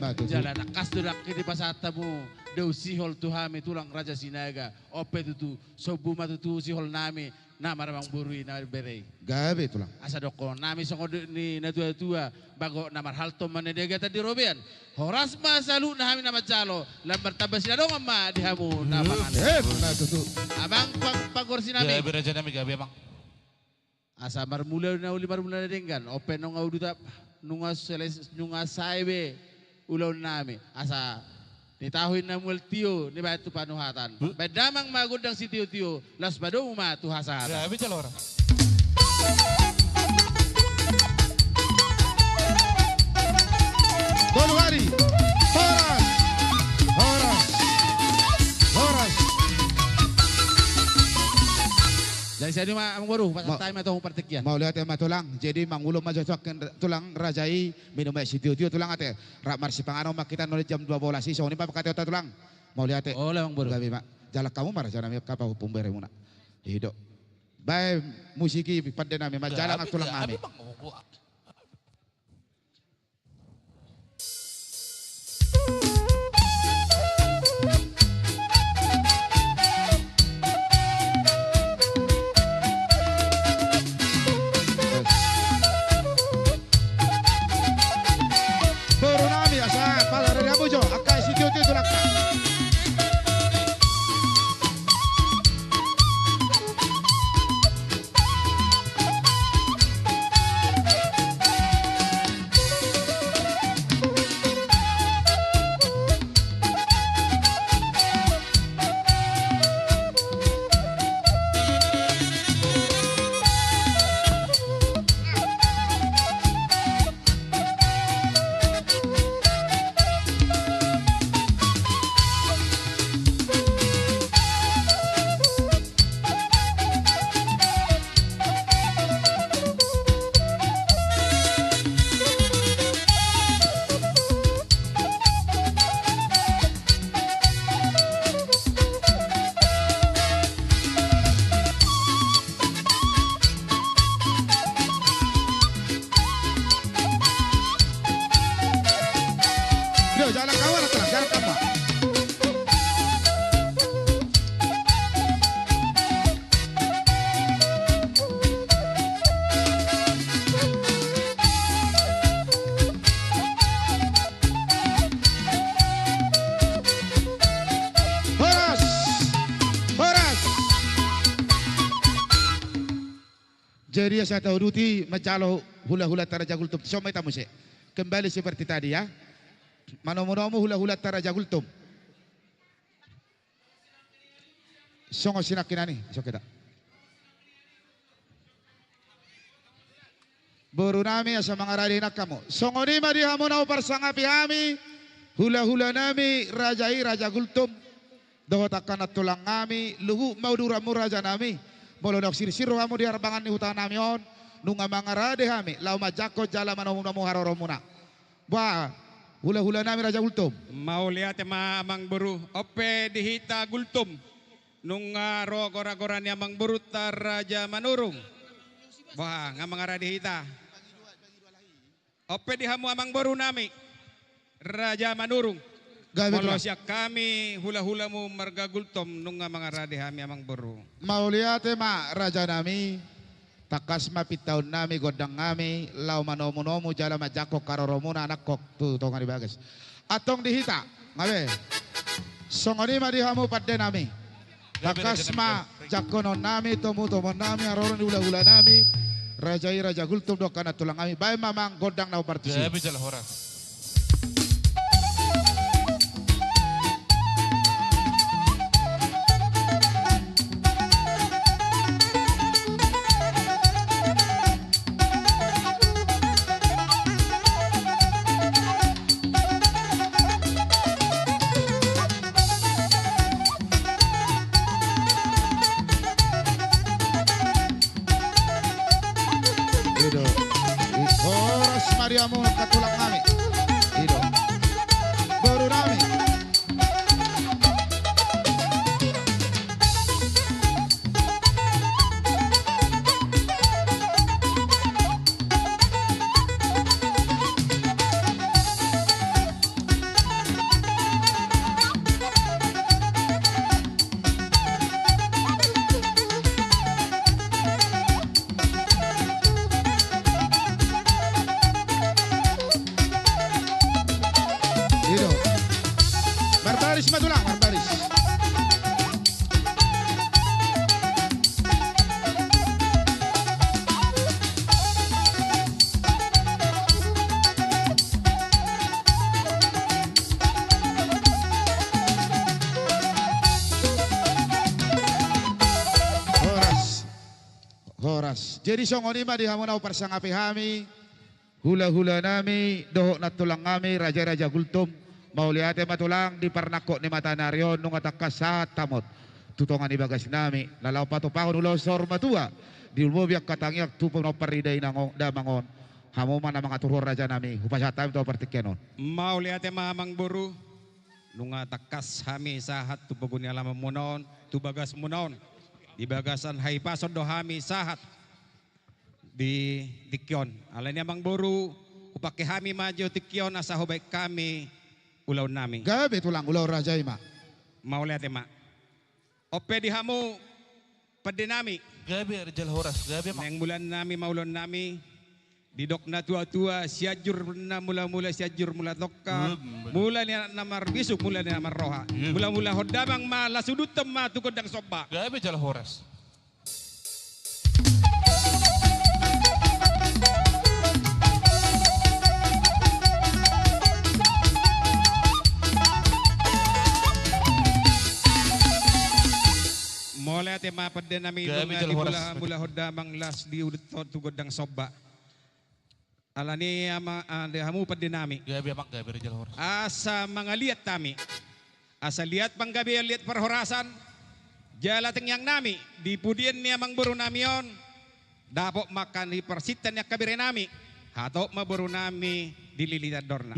matutu Jalan nakas dudak di pasatamu. Deu sihol tuhami tulang raja sinaga. Ope tutu sobu matutu sihol nami. Na marabang burui na berei. gabe tulang Asa doko nami songod ni na tua bago namar halto manedega tadi robian. Horas masalu na kami nama jalo. Lambar tabas na dong amma di hamu na pangan. matutu Abang pagor sinami. Gabi Raja Nami gabi emang. Asa marmula na uli marmula na denggan. Open nung auduta nunga saibe ulaw nami. Asa nitahuin na multiyo ni batu panuhatan. Bedamang magudang si tiyo-tiyo. Las bado uma tuhasahatan. Gabi Jalhora. Golwari horas horas horas Dari sini mah amang baru pas time atau partikya. mau lihat ya tulang jadi mangulum aja tulang rajai minum si tiu tulang ate rak marsi pangano mak kita nol jam 12 sih soni pa pakate tulang mau lihat ya Oh, lah amang baru. gabe mak jalak kamu marah jangan kapa hukum beremuna hidup baik musiki pada nami majalah Gabi, tulang gabi nami emang. Boro nami asa pada dari abujo akai si tiu tulang Jadi saya tahu duti mencalo hula-hula Raja Gultum. Somai tamu sih. Kembali seperti tadi ya. Manomo-nomo hula-hula Raja Gultum. Songo sinakinani, so kita. Baru nami asa mga radinak kamu. Songo ni madi hamo na parsangapi hami. Hula-hula nami Raja Gultum. Dohot akan tulang kami. Luhu mau duramu raja nami. Molodok sir-siro hamo di harbangan ni hutan nami on. Nunga mga rade hami. Lau majako jala manomo-nomo haroromuna. Wah, hula-hula nami Raja Gultum. Mau lihat amang buru. Ope dihita Gultum. Nung ro gora-gora ni amang buru tar Raja Manurung. Wah, nga mga rade hita. Ope di hamu amang buru nami. Raja Manurung. Walau siya kami hula-hula mo marga Gultom nung nga mga rade hami amang buru. Mauliate ma raja nami. Takas mapitaw nami godang nami. Lau manomo-nomo jala majako karoromuna anak kok tutongan ibagas. Atong dihita. Ngabe. Songoni ma dihamu padde nami. Takas ma jakonon nami tomo-tomon nami aroron di hula-hula nami. Raja Gultum do kana tulang kami. Bae mamang godang na partisi. Gabi jala horas. Ido. Horas Mariamu katulang kami. Ido. Baru nami. Ido. Barbaris madulang, barbaris. Horas. Jadi songoni ma di hamunau parsangapi hami. Hula-hula nami, dohok na tulang kami, Raja Gultum. Mauliate matulang di parnako ni Matanarion nung atakas sa tamot. Tutongan ibagas nami, lalaw patupahon ulosor matua. Di ulmobiak katangyak tupong na pariday ng damangon. Hamuman na mga turor raja nami, hupasatam to partikyanon. Mau lihat amang buru. Nung atakas hami sahat tupugun ni alam munon. Tubagas munon. Di bagasan haipason do hami sahat. Di tikyon. Alay niya mang buru, upake hami majo tikyon asa hubay kami ulaw nami. Gabi tulang ulaw raja ima. Maulihat ma. Ope di hamu pade nami. Gabi jala horas. Gabi mak. Neng mulan nami maulon nami. Didok na tua-tua siajur na mula-mula siajur mula lokal. Mula niya namar bisuk mula niya namar roha. Mula-mula hodamang malasudut ma tukod ang soba. Gabi jala horas. Mula te mapad din namin Gabi di jala horas. mula hodamang las di udut tukod ang soba. Ala ni hamu pad din nami. Gabi mak. Gabi jala horas. Asa mga liat tami. Asa liat panggabi liat perhorasan. Jala tengyang nami. Di pudian niya mang buru nami yon. Dapo makan di persitan niya kabire nami. Hato maburu nami dililitador na.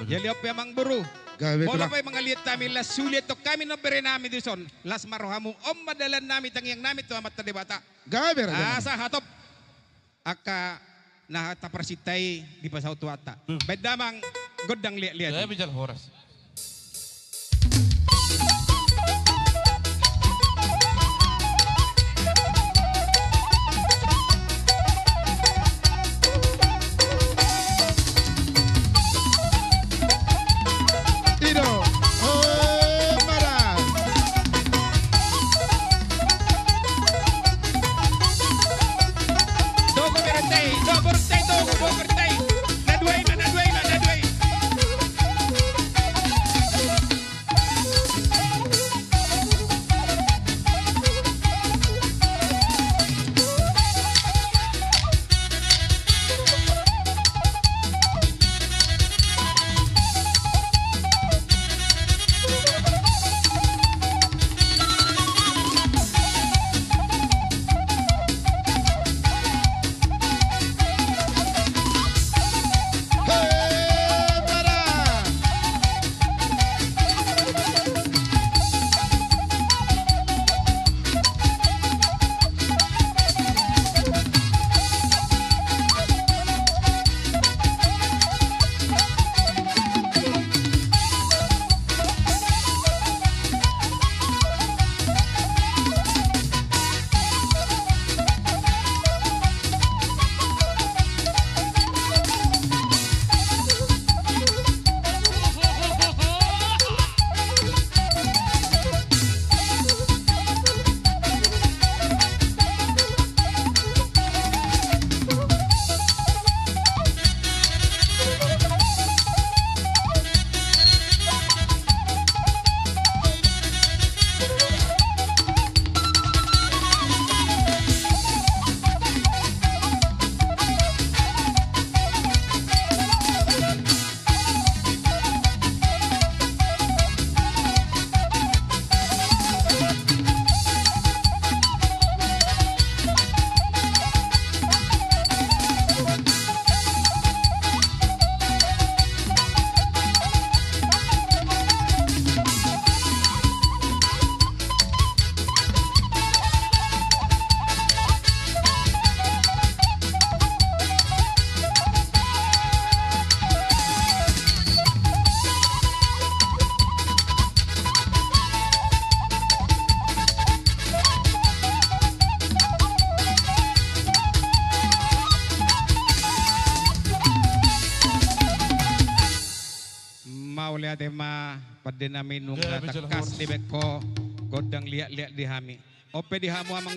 Jali op ya mang buru. Gabi Mula tulang. pa mga liat tami las sulit to kami no bere nami dison. Las marohamu madalan nami tangyang nami to amat tadibata. Gabi raja nami. Asa hatop. Aka nahataparsitay di pasaw tuata. Bedamang godang liat-liat. Gabi jala horas. Ido. Oh, marah. mulai tema pada nami nung Gabi jala takas horas. di beko godang liat-liat di hami. Ope di hamu amang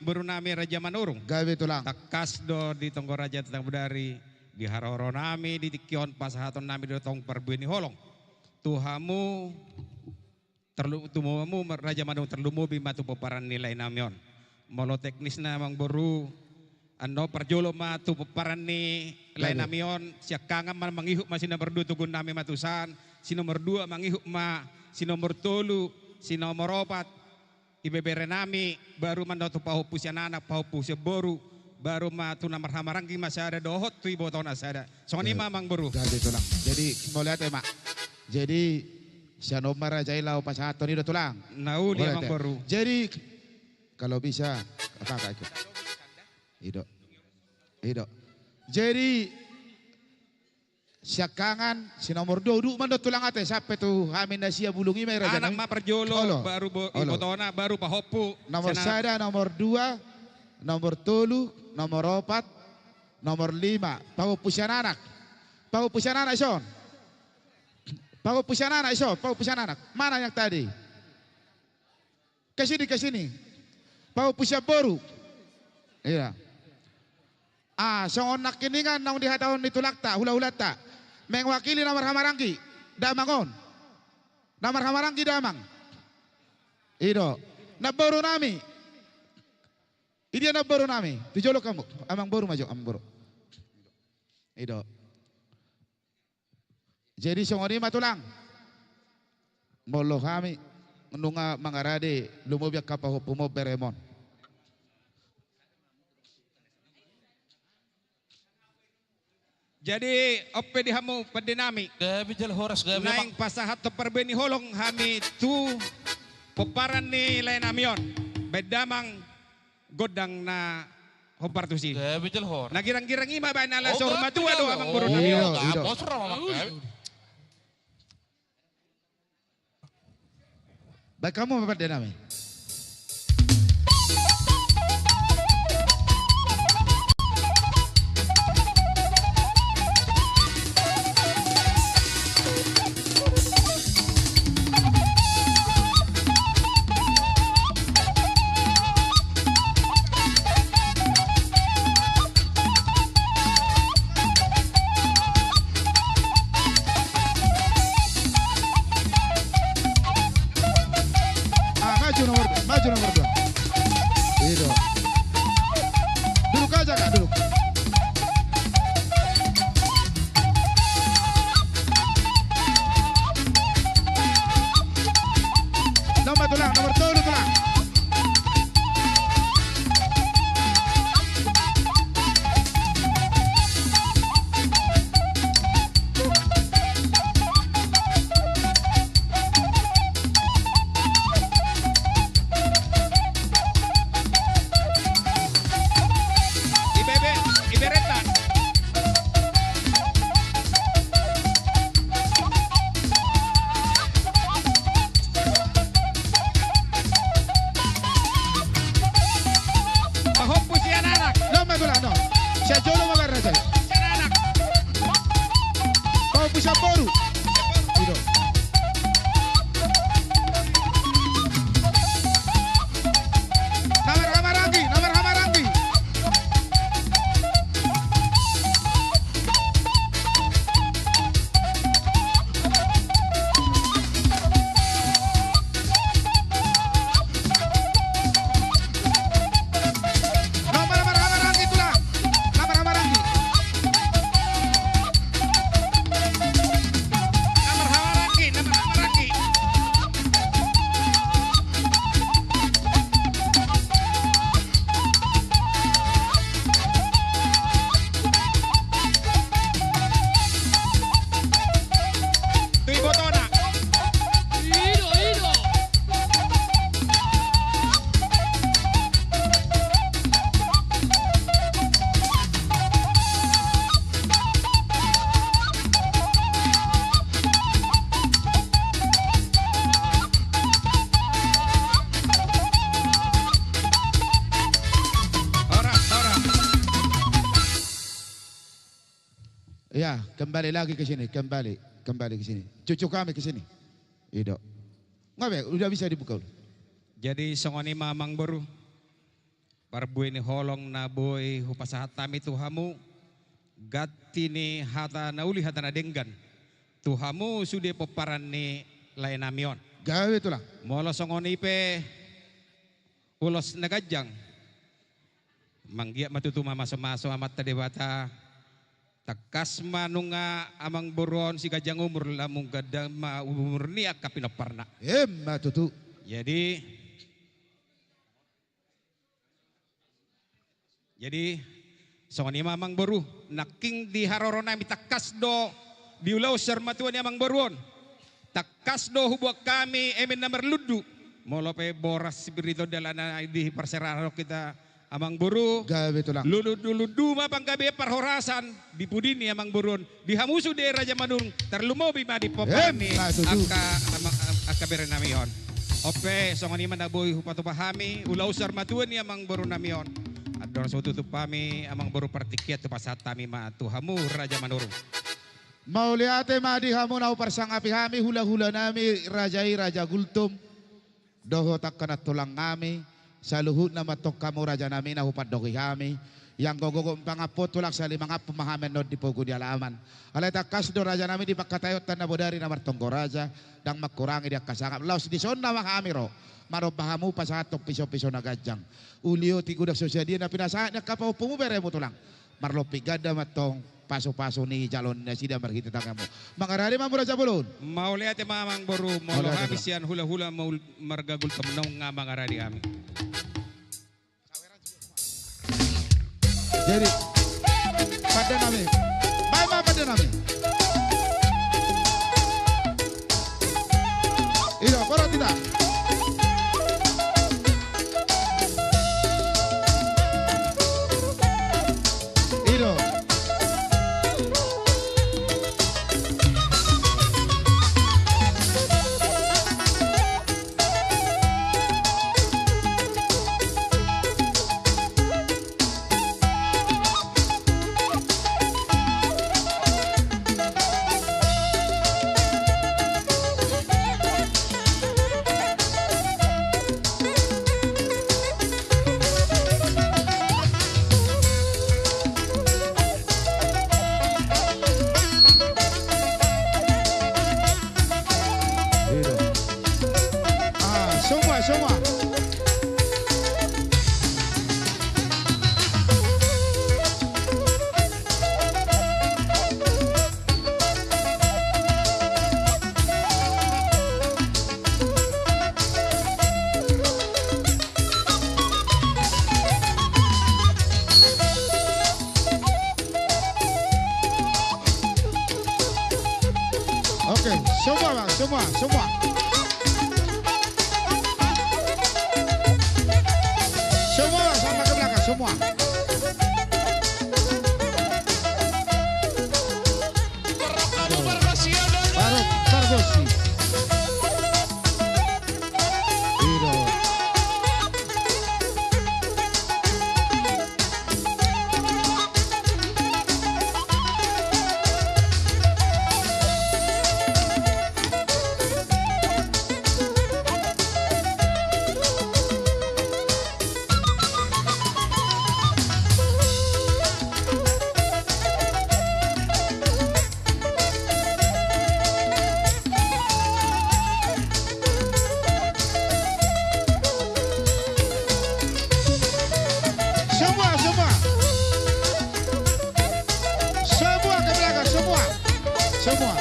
baru nami Raja Manurung. Gabi tulang. Takas do di tonggo Raja Tetang Budari. Di haroro nami di tikion pasahaton nami do tong perbuini holong. Tuhamu tumumu Raja Manurung terlumubi matu peparan nilai namion. Molo teknis na amang baru ano perjolo matu peparan ni lain namion siak kangan man mangihuk ma si nomor 2 tugun nami matusan si nomor 2 mangihuk ma si nomor 3 si nomor 4 ibebere nami baru man tu pahupu si anak pahupu si boru baru ma tu namar hamarangki masih ada dohot tu ibu tona sada soni mamang baru Gabi tulang. Jadi mau lihat ya mak. Jadi siya nomor Raja Ilau pasahaton itu tulang. nau dia Boleh, mang Teh. baru Jadi kalau bisa kakak ikut. Ido. Jadi siakangan si nomor 2 man do tulang ate sampai tu hamin nasia bulungi may Raja anak nami. ma perjolo Olo. baru Olo. ibu tona baru pahopu Nomor sada, nomor 2, nomor 3, nomor 4, nomor 5. Pau pusian anak. Pau pusian anak son. Pau pusian anak son. Pau pusian anak. Mana yang tadi? Ke sini. Pau pusian boru. Iya. So onak ini kan nang dihatahon ditulak tak, hula-hula tak. Mengwakili nomor hamarangki. Damangon. Nomor hamarangki damang. Ido. Na boru nami. Ini na boru nami. Dijolo kamu. Amang boru maju, amang boru. Ido. Jadi songoni matulang. Molo kami nunga mangarade lumubyak kapahupumo beremon. jadi ope di hamu pada nami Gabi jala horas. Gabi naing mak. pasahat to perbeni holong hami tu peparan ni lain namion bedamang godang na hompartusi Gabi jala horas. na girang-girang ima ba na Oh, lasor gabi matua do jala. amang buru Oh, namion Ido. gapos ra mak. Gabi. Baik kamu bapak dia nami. Maju nomor 2. Ido. Duduk aja kak, duduk. Nomor tulang, nomor 3 tulang. iberetan pahopu si anak Nomor tulang, no. Saya jolo magar saya. si anak Kau bisa boru. Ido. Nomor hamarangki, nomor hamarangki. Nomor hamarangki tulang. Nomor hamarangki. namar hamarangki tu ibu tona ora Ya, kembali lagi ke sini, kembali. kembali ke sini. Cucu kami ke sini. Ido. Ngabe, udah bisa dibuka. Jadi songoni mamang baru. Parbu ini holong na boy hupasahat tami tuhamu. Gati ni hata nauli hata na denggan. Tuhamu sudah peparan ni lain namion. Gawe itulah. Molo songoni pe ulos nagajang. Manggiat matutuma maso-maso amat tadi bata. Takas manunga amang boron si gajang umur lamung gadang ma umur niak kapinoparna. Matutu. Jadi songoni mamang boru naking di harorona mi takas do di ulau sermatuan amang boruon. Takas do hubuk kami emen na merludu. Molope boras spirito dalana di perseraro kita amang boru. Gawe itulah. Luludu mapang gabi parhorasan di pudini amang burun di hamusu de Raja Manung terlumo bima di popani aka beren namion. Ope songoni mandaboy hupato pahami ulau sermatuan ni amang boru namion. Ador so tutup pami amang baru partikiat tu pasat tami ma tuhamu Raja Manurung. Mauliate madi hamu nau parsangapi kami hula-hula nami rajai Raja Gultum. Doho takkanat tulang kami. Saluhut na matok kamu Raja nami na hupat doki kami. Yang gogo pangapot tulak sa limangap pemahamen no di pogo di alaman. Alay takas do Raja nami di pagkatayot na bodari na martonggo Raja. Dang magkurangi di akasangap. Laos di son na kami ro. Marobahamu pasatok piso-piso na gajang. Ulio tigudak sosyadia na pinasahan na kapaw pumubere mo tulang. Marlopi gada matong paso-paso ni calon na sida marhita tangamu. Mangarari mamu Raja Bulun. Mau lihat mamang baru mau habis yan hula-hula mau margagul temenong nga mangaradi kami. Jadi pada nami. Baik ma pada nami. Ilo, kalau tidak. Semua. Oke, semua bang, semua. Semua sama ke belakang, semua. Barok Bargosi. Iro. Semua.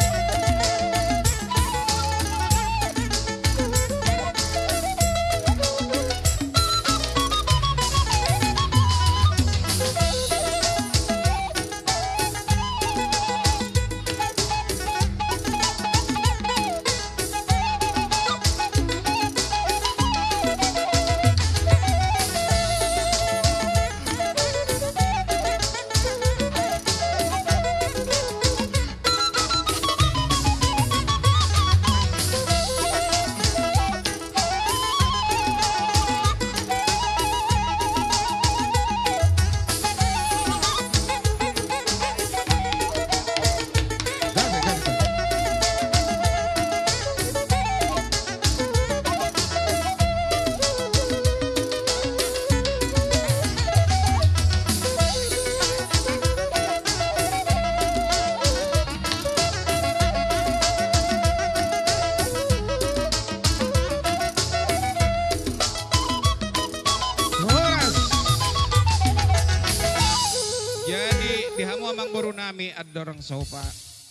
hamo amang buru nami at dorang sopa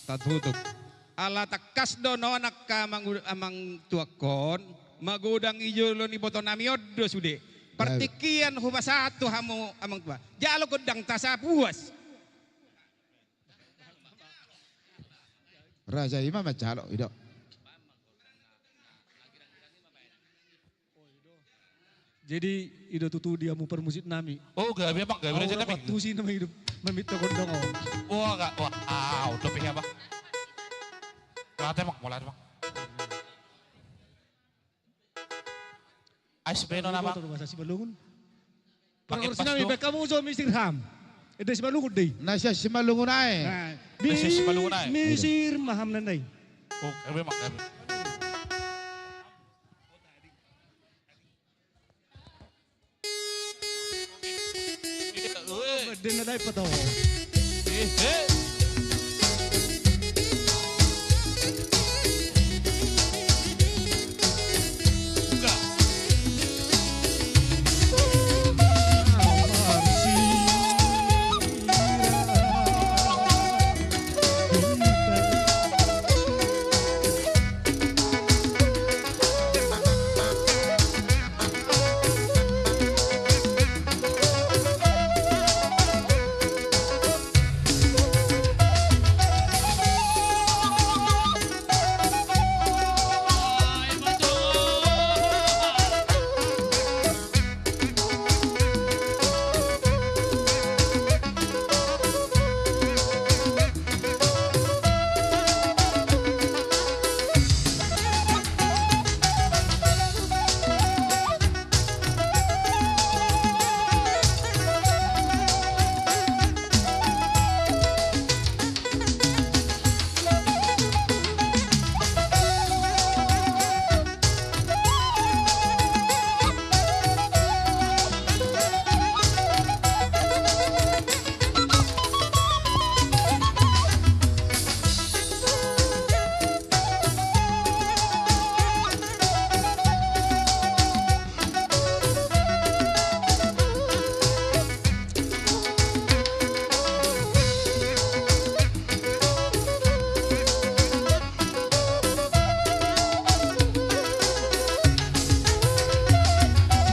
tatutup. Ala takas do no anak ka amang tuakon magudang ijulo ni boto nami oddo sude. Partikian huba satu hamo amang tua. Jalo kodang tasa puas. Raja Imam macalo ido. Jadi ido tutu dia mu permusit nami. Oh, gabi bang, gabi aja namin. Waktu sih nama hidup mamita kondang oh. Wah, gak, wah, topiknya bang. Kata bang, mulai bang. Ais beno na bang. Bahasa si balungun. Pakai Parang pas sinami do. ba kamu so Mr. Ham. Ito si balungun day. Nasa si Malungun ay. Nasa si balungun ay. Mr. Maham nanay. Oh, gabi bang, gabi. Din na day pa to.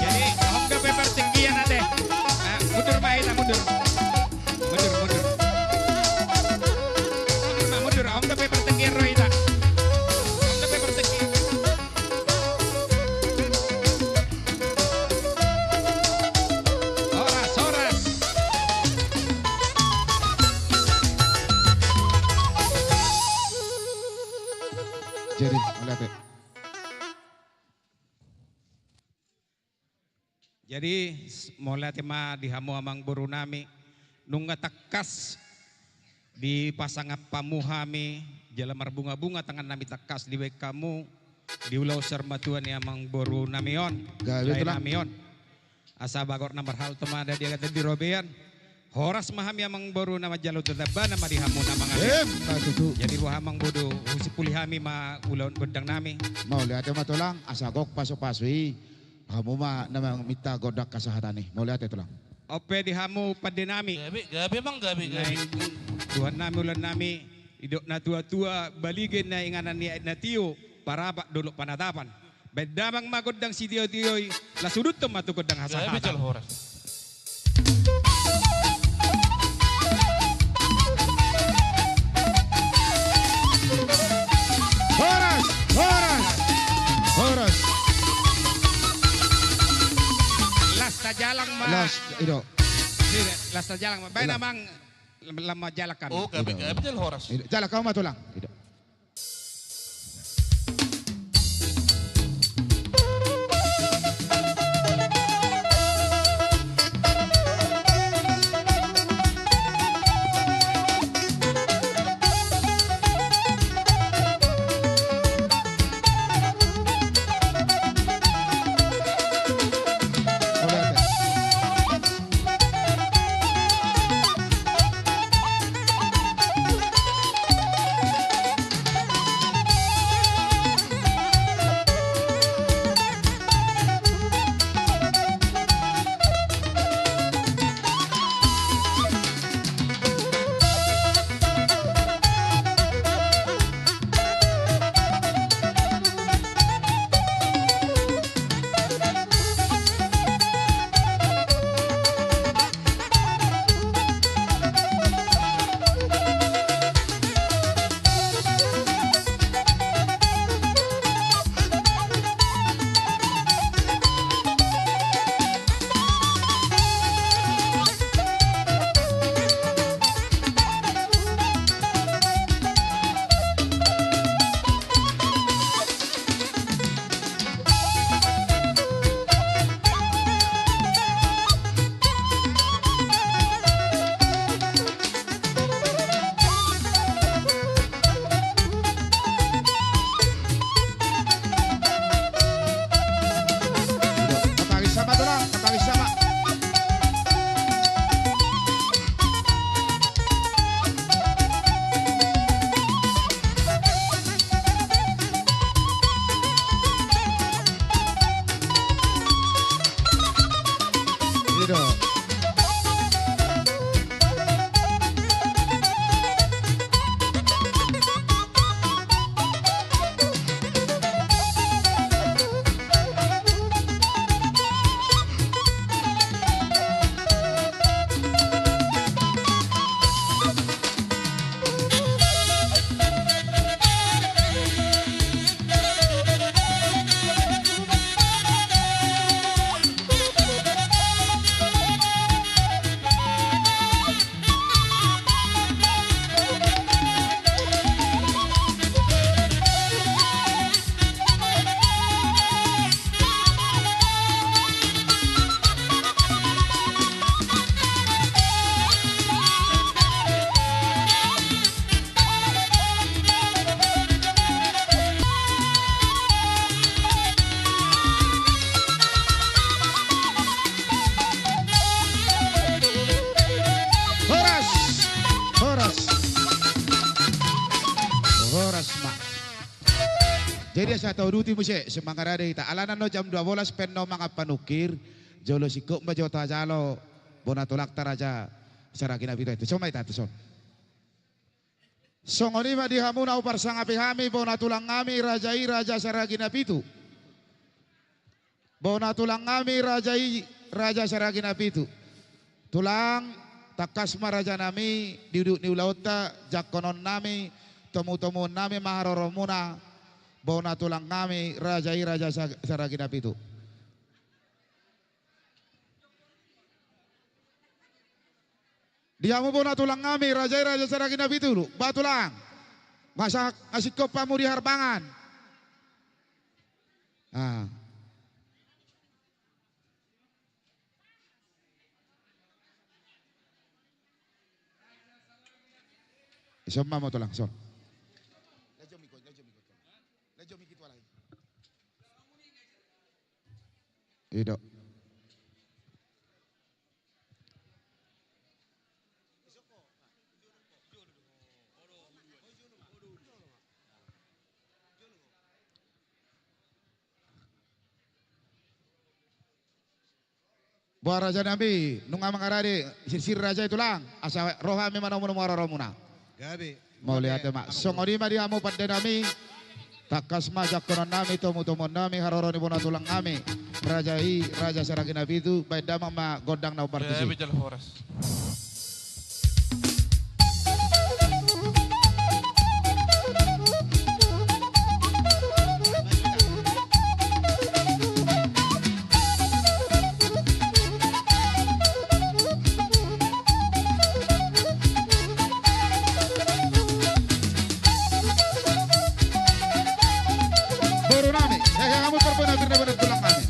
Jadi ahong gape pertinggian ade. Mundur mahita mundur. Mundur mundur. Mundur ahong gape pertinggian roita. Ahong gape pertinggian. Horas horas. Jadi melihat. Jadi mulai tema dihamu amang buru nami nunga takas di pasangap pamuhami jalamar bunga-bunga tangan nami takas di wek kamu di ulau sermatuan ni amang buru namion Gawe lain tulang. namion asa bagor nambar hal temada dia kata di robean horas mahami amang buru nama jalu tetaba nama dihamu nama ngali Katutu. jadi ruah amang bodo usi pulihami ma ulaun bedang nami Mau lihat matulang asagok pasok-paswi. Kamu mah namang minta godak kesehatan nih. Mau lihat itu lang. ope dihamu pada nami Gabi bang, gabi. Tuhan nami ulan nami idok na tua-tua baligin na inganan ni na tiyo para pak dulu panatapan. Bedamang magodang si tiyo-tiyoy lasudut to matukodang Gabi jal hasahatan. horas. Horas, horas, horas. Lasta jalang ma. Las, itu, Sini, lasta jalang ma. Baik Ulang. namang lama jalakan. Oh, gabi jal horas. itu. Jalan kau matulang. Itu. Mau lihat. Jadi sa tauduti mo siya, semangarada kita. Alanan no jam 12 penno mga panukir, jolo sikop ma jota jalo, bona tulak taraja, saragi na bito ito. So may tato son. Songoni ma di hamuna upar sang api hami, bona tulang ngami, rajai raja saragi na pitu. Bona tulang ngami, rajai raja saragi na pitu. Tulang takas ma raja nami, diuduk ni ulauta, jakonon nami, temu-temu nami maharoromuna. Bona tulang kami rajai raja saragi na pitu. Diamu bona tulang kami rajai raja saragi na pitu. Batulang. Masa ngasih kopamu di harbangan. Ah. Semua mau tulang son. Ido. Buah raja nabi, nunga mangarade, sir raja itu lang, asa rohami mana muna muna. Gabi. Mau lihat mak, songodi ma diamu pada nami, takas ma jakonan nami, tomu nami, haroroni bona tulang nami. Raja saragi nabi itu baik damang ma godang na partisi. Gabi jalo horas. Baru nami, kamu terbenar tulang nami.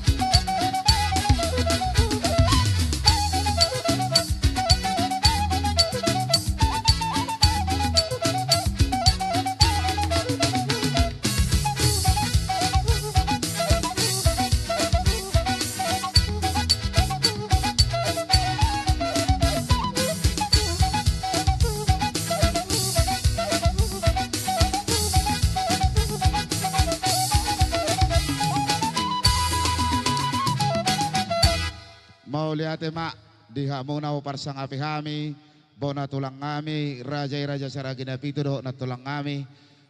Mau lihat mak dihamu na upar sang api hami, bona tulang ngami, raja saragi na pitu do na tulang ngami.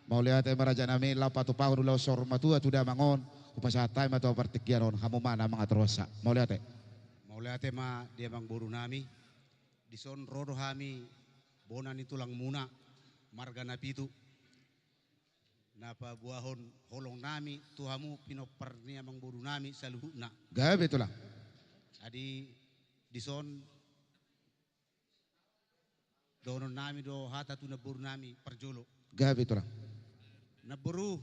Mau lihat mak raja nami lapatu pahun ulau sor matua tuda mangon, upasatay matua partikyaron hamu mana mga trosa. Mau lihat Maulate ma dia mang boru nami. Dison rodo hami bona ni tulang muna marga na pitu. Napa buahon holong nami tuhamu pinoparnia mang boru nami saluhuna. gabe tulang. Adi dison donon nami do hata tu naburu nami perjolo. Gabe tulang. Naburu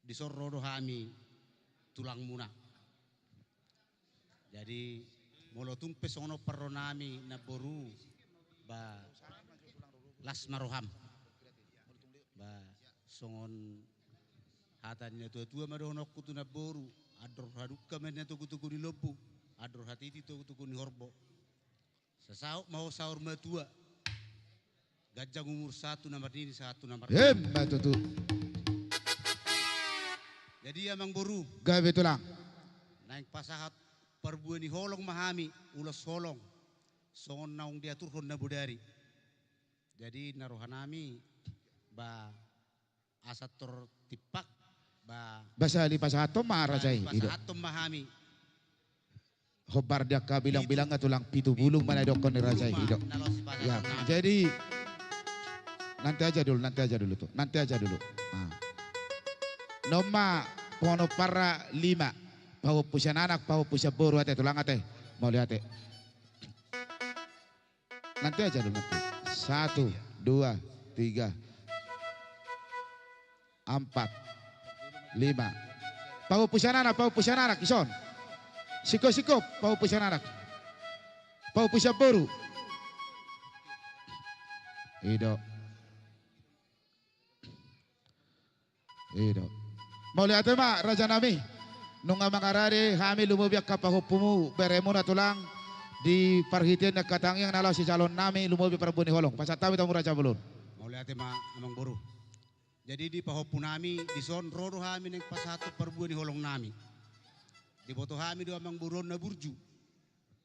dison rodo hami tulang muna. Jadi molotung pesono perro nami naburu ba las maroham. Ba songon hata ni tua madono kutu naburu. Ador haduk kamen na tuku ni lobu, ador hati itu tuku ni horbo. Sesauk mau sahur matua, gajang umur 1 nomor ini 1 nomor. Tutu. Jadi amang boru, Gabe tulang. naik pasahat perbuan ni holong mahami, ulos holong, songon naung dia turun na budari. Jadi narohanami, ba asator tipak. Basa di pasahato marajai. Pasahatom mahami. Hobar dia bilang-bilang tulang pitu bulung mana dokon ni rajai hidup. Ya, jadi nanti aja dulu tuh. Nanti aja dulu. Noma pono para 5. Pau pusian anak, pau pusian boru ate tulang ate. Mau lihat nanti aja dulu nanti. 1, 2, 3, 4. 5. Pau pusian anak, ison. Sikop, pau pusian anak. Pau pusian boru. Ido. Mau lihat mak raja nami. Nunga mangarare kami lumobiak kapahupumu beremu na tulang di parhitian na katang yang nalaw si calon nami lumobi parabuni holong. Pasat tabi tamu raja belum. Mau lihat mak amang boru. Jadi di pahopu nami di son rodo hami neng pasatu perbuan di holong nami. Di boto hami do amang buron na burju.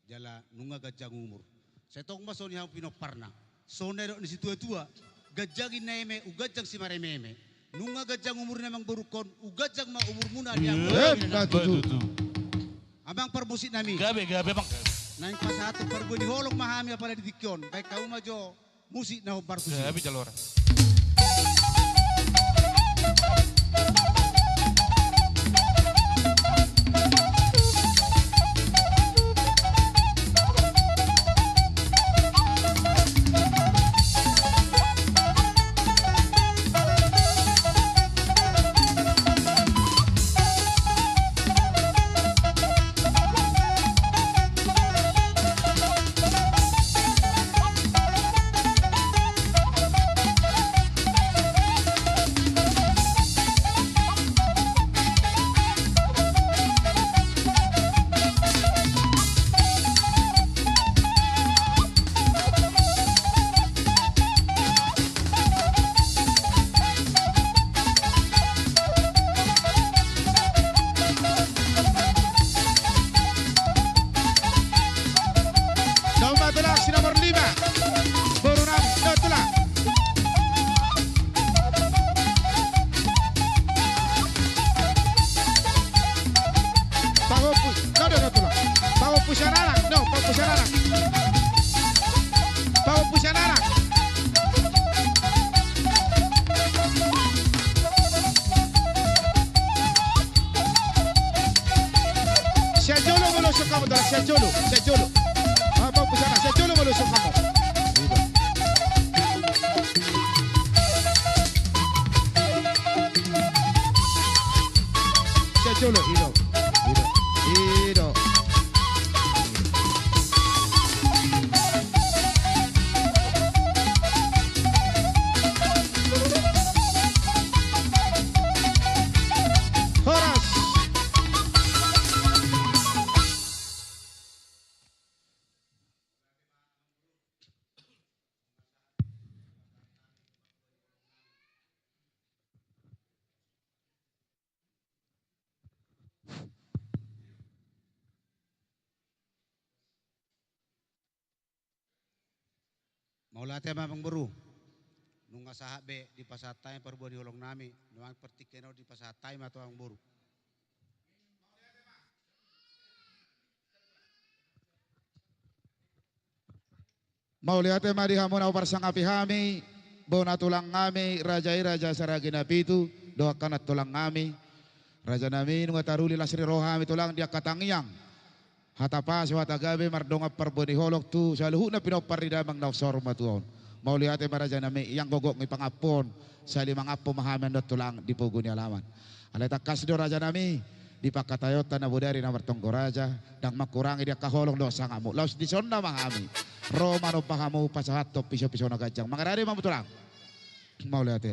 Jala nunga gajang umur. Setong maso ni pinok parna. Sonero ni si tua-tua. Gajang inaime ugajang si marememe. Nunga gajang umur namang burukon. Ugajang ma umur muna dia. Betul. Amang permusik nami. Gabe bang. Nang pasatu perbuan di holong mahami apalagi di dikyon. Baik kau majo musik na hobar kusi. Gabe jalora. Domba tulak si nomor 5. Borunam tulak. Pagopus, no tulak. Pagopusan anak, no, pagopusan anak. Pagopusan anak. Sejolo melusuk kamu tulak, sejolo. Pagopusan anak, sejolo melusuk kamu. Sejolo, ido. Horas. Maulate mamang beru. Nunga sahabe di pasatay perbuan di holong nami. Nuang pertikeno di pasatay mato ang buru. Mau lihat mari hamun au parsang api hami, bona tulang ngami, raja saragi napitu, doakan at tulang ngami. Raja nami nunga taruli lasri rohami tulang dia katangiang. Hatapa suwata gabe mardonga perboni holok tu saluhu na pinoparida mang nausor matuon. Mau lihat raja nami yang gogok ngi pangapon, sali mangapo mahamen dot tulang di puguni alaman. Aleta kasdo raja nami di pakatayota na budari na martonggo raja dang makurangi dia kaholong dosa ngamu. Laos di sonda mahami. Romano pahamu pasahato piso-piso na gajang. Mangarari mamutulang. Mau lihat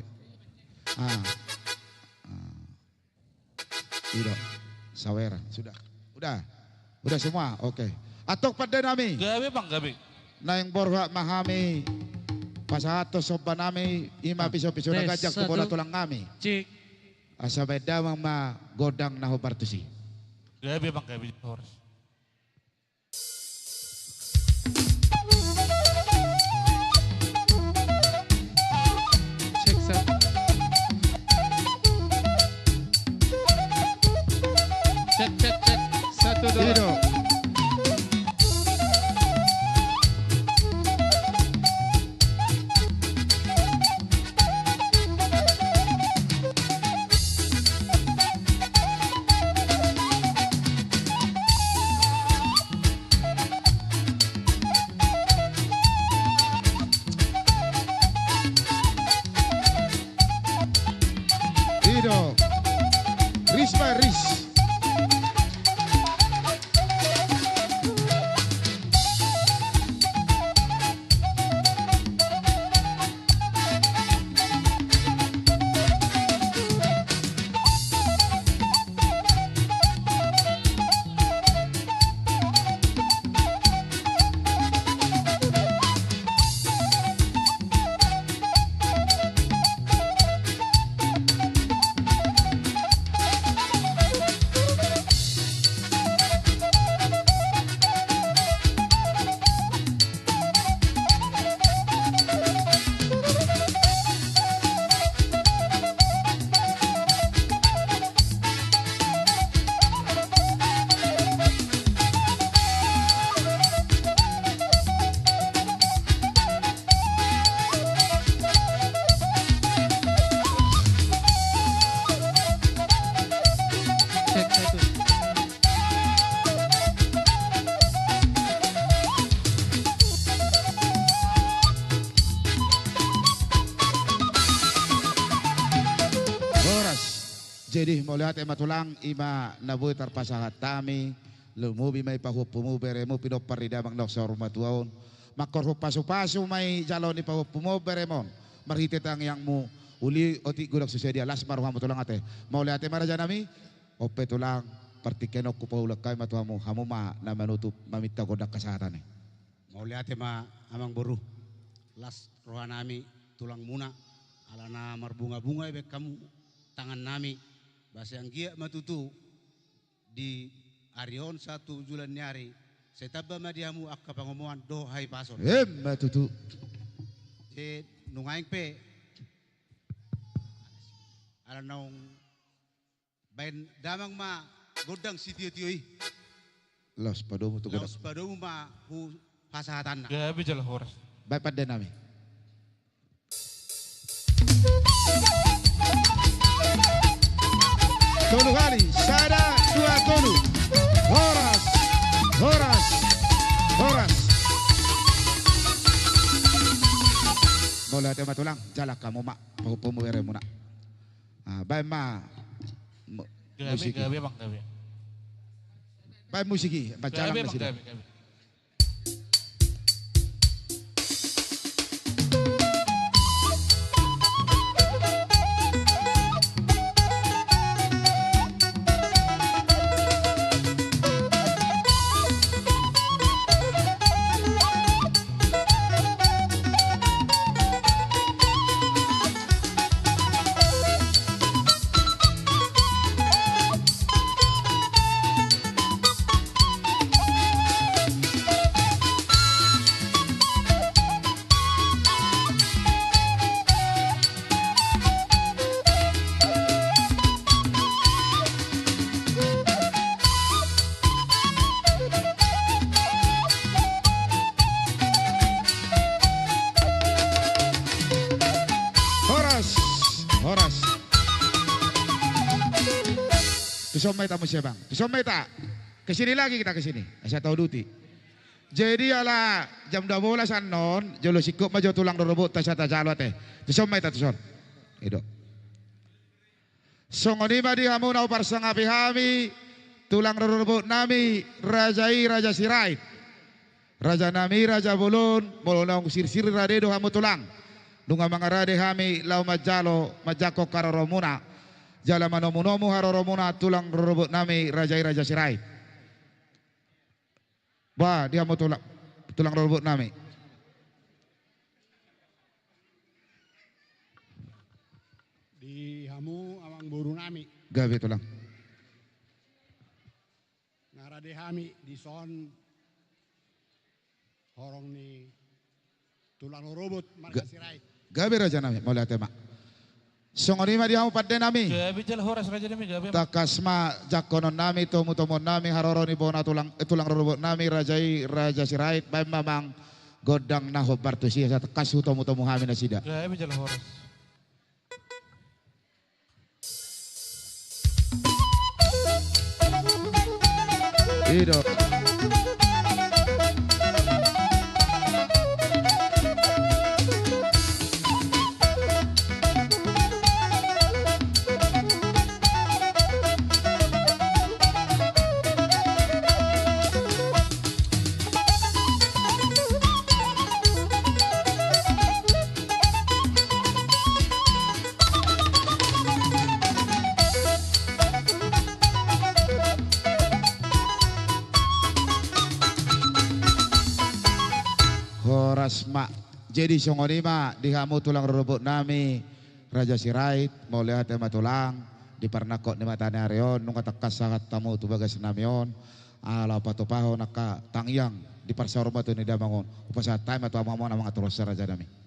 Ido, sawera, sudah. Udah semua, oke. Atok pada nami. Gabe bang, gabe. Na yang borha mahami pasahato soba nami ima piso-piso na gajang kubola tulang nami. Cik. Asa beda ma godang naho bartusi. Gabe bang, gabe horas. Cek. 1, 2. Ido. Jadi maulihat matulang ima nabuhi tarpasahat tami lumubi may pahupumu beremu pinoparida mang noksor matuaon makorho pasu-pasu may jalon ni pahupumu beremon marhitit ang yang mu uli oti gudak susedia las maruham tulang ate maulihat maraja nami ope tulang partikenok ku paulag kay matuamu hamuma na manutup mamita godak kasahatan eh. Maulihat amang boru. Las rohanami tulang muna ala na marbunga-bunga ibek kamu tangan nami basa yang gia matutu di Arion 1 Julan Nyari setaba madiamu akka pangomoan dohai pason Matutu je nungaing pe ala naung bain damang ma godang sitio-tioi los padomu tu godak laos padomu ma hu pasahatan na Gabi jala horas. baik pada nami tolu kali sada dua tolu horas horas horas bola tema tulang jalak kamu mak pahupumu beremuna baik ma Gabi, musiki gabi bang, gabi. baik musiki bacalan Gabi na bang, sila gabi, gabi. horas Pisomay tamu siya bang? Pisomay ta. Kesini lagi kita kesini. Saya tahu duti. Jadi ala jam 12 non, jolo sikop majo tulang dorobot ta sa tajalo teh. Pisomay ta tuson. Ido. Songoni madi hamu na upar sangapi hami tulang dorobot nami rajai raja sirait. Raja nami raja bolon bolonong sir-sir radedo hamu tulang. Dunga mangarade hami lau majalo majako karoromuna. Jala manomu-nomu haroromuna tulang robot nami rajai raja sirai. Bah dia mau tulang robot nami. Di hamu amang buru nami. Gabe tulang. Ngarade hami di son horong ni tulang robot marga sirai. Gabe raja nami mau lihat tema. Songorima dia mau padde nami. Gabi jala horas raja nami gabi. Takasma jakonon nami tomu-tomon nami haroroni bona tulang robot nami rajai raja sirait bae mamang godang naho bartusi sa kasu tomu-tomu hami na sida. Gabi jala horas. Ido. Rasma. Jadi songorima dihamu tulang robot nami raja sirait mau lihat tema tulang di parnakok ni matane areon nung katakas sakat tamu tu bagas namion ala patupaho naka tangyang di parsa rumah tu ni damangon upasa time atau amamon amang aturosa raja nami.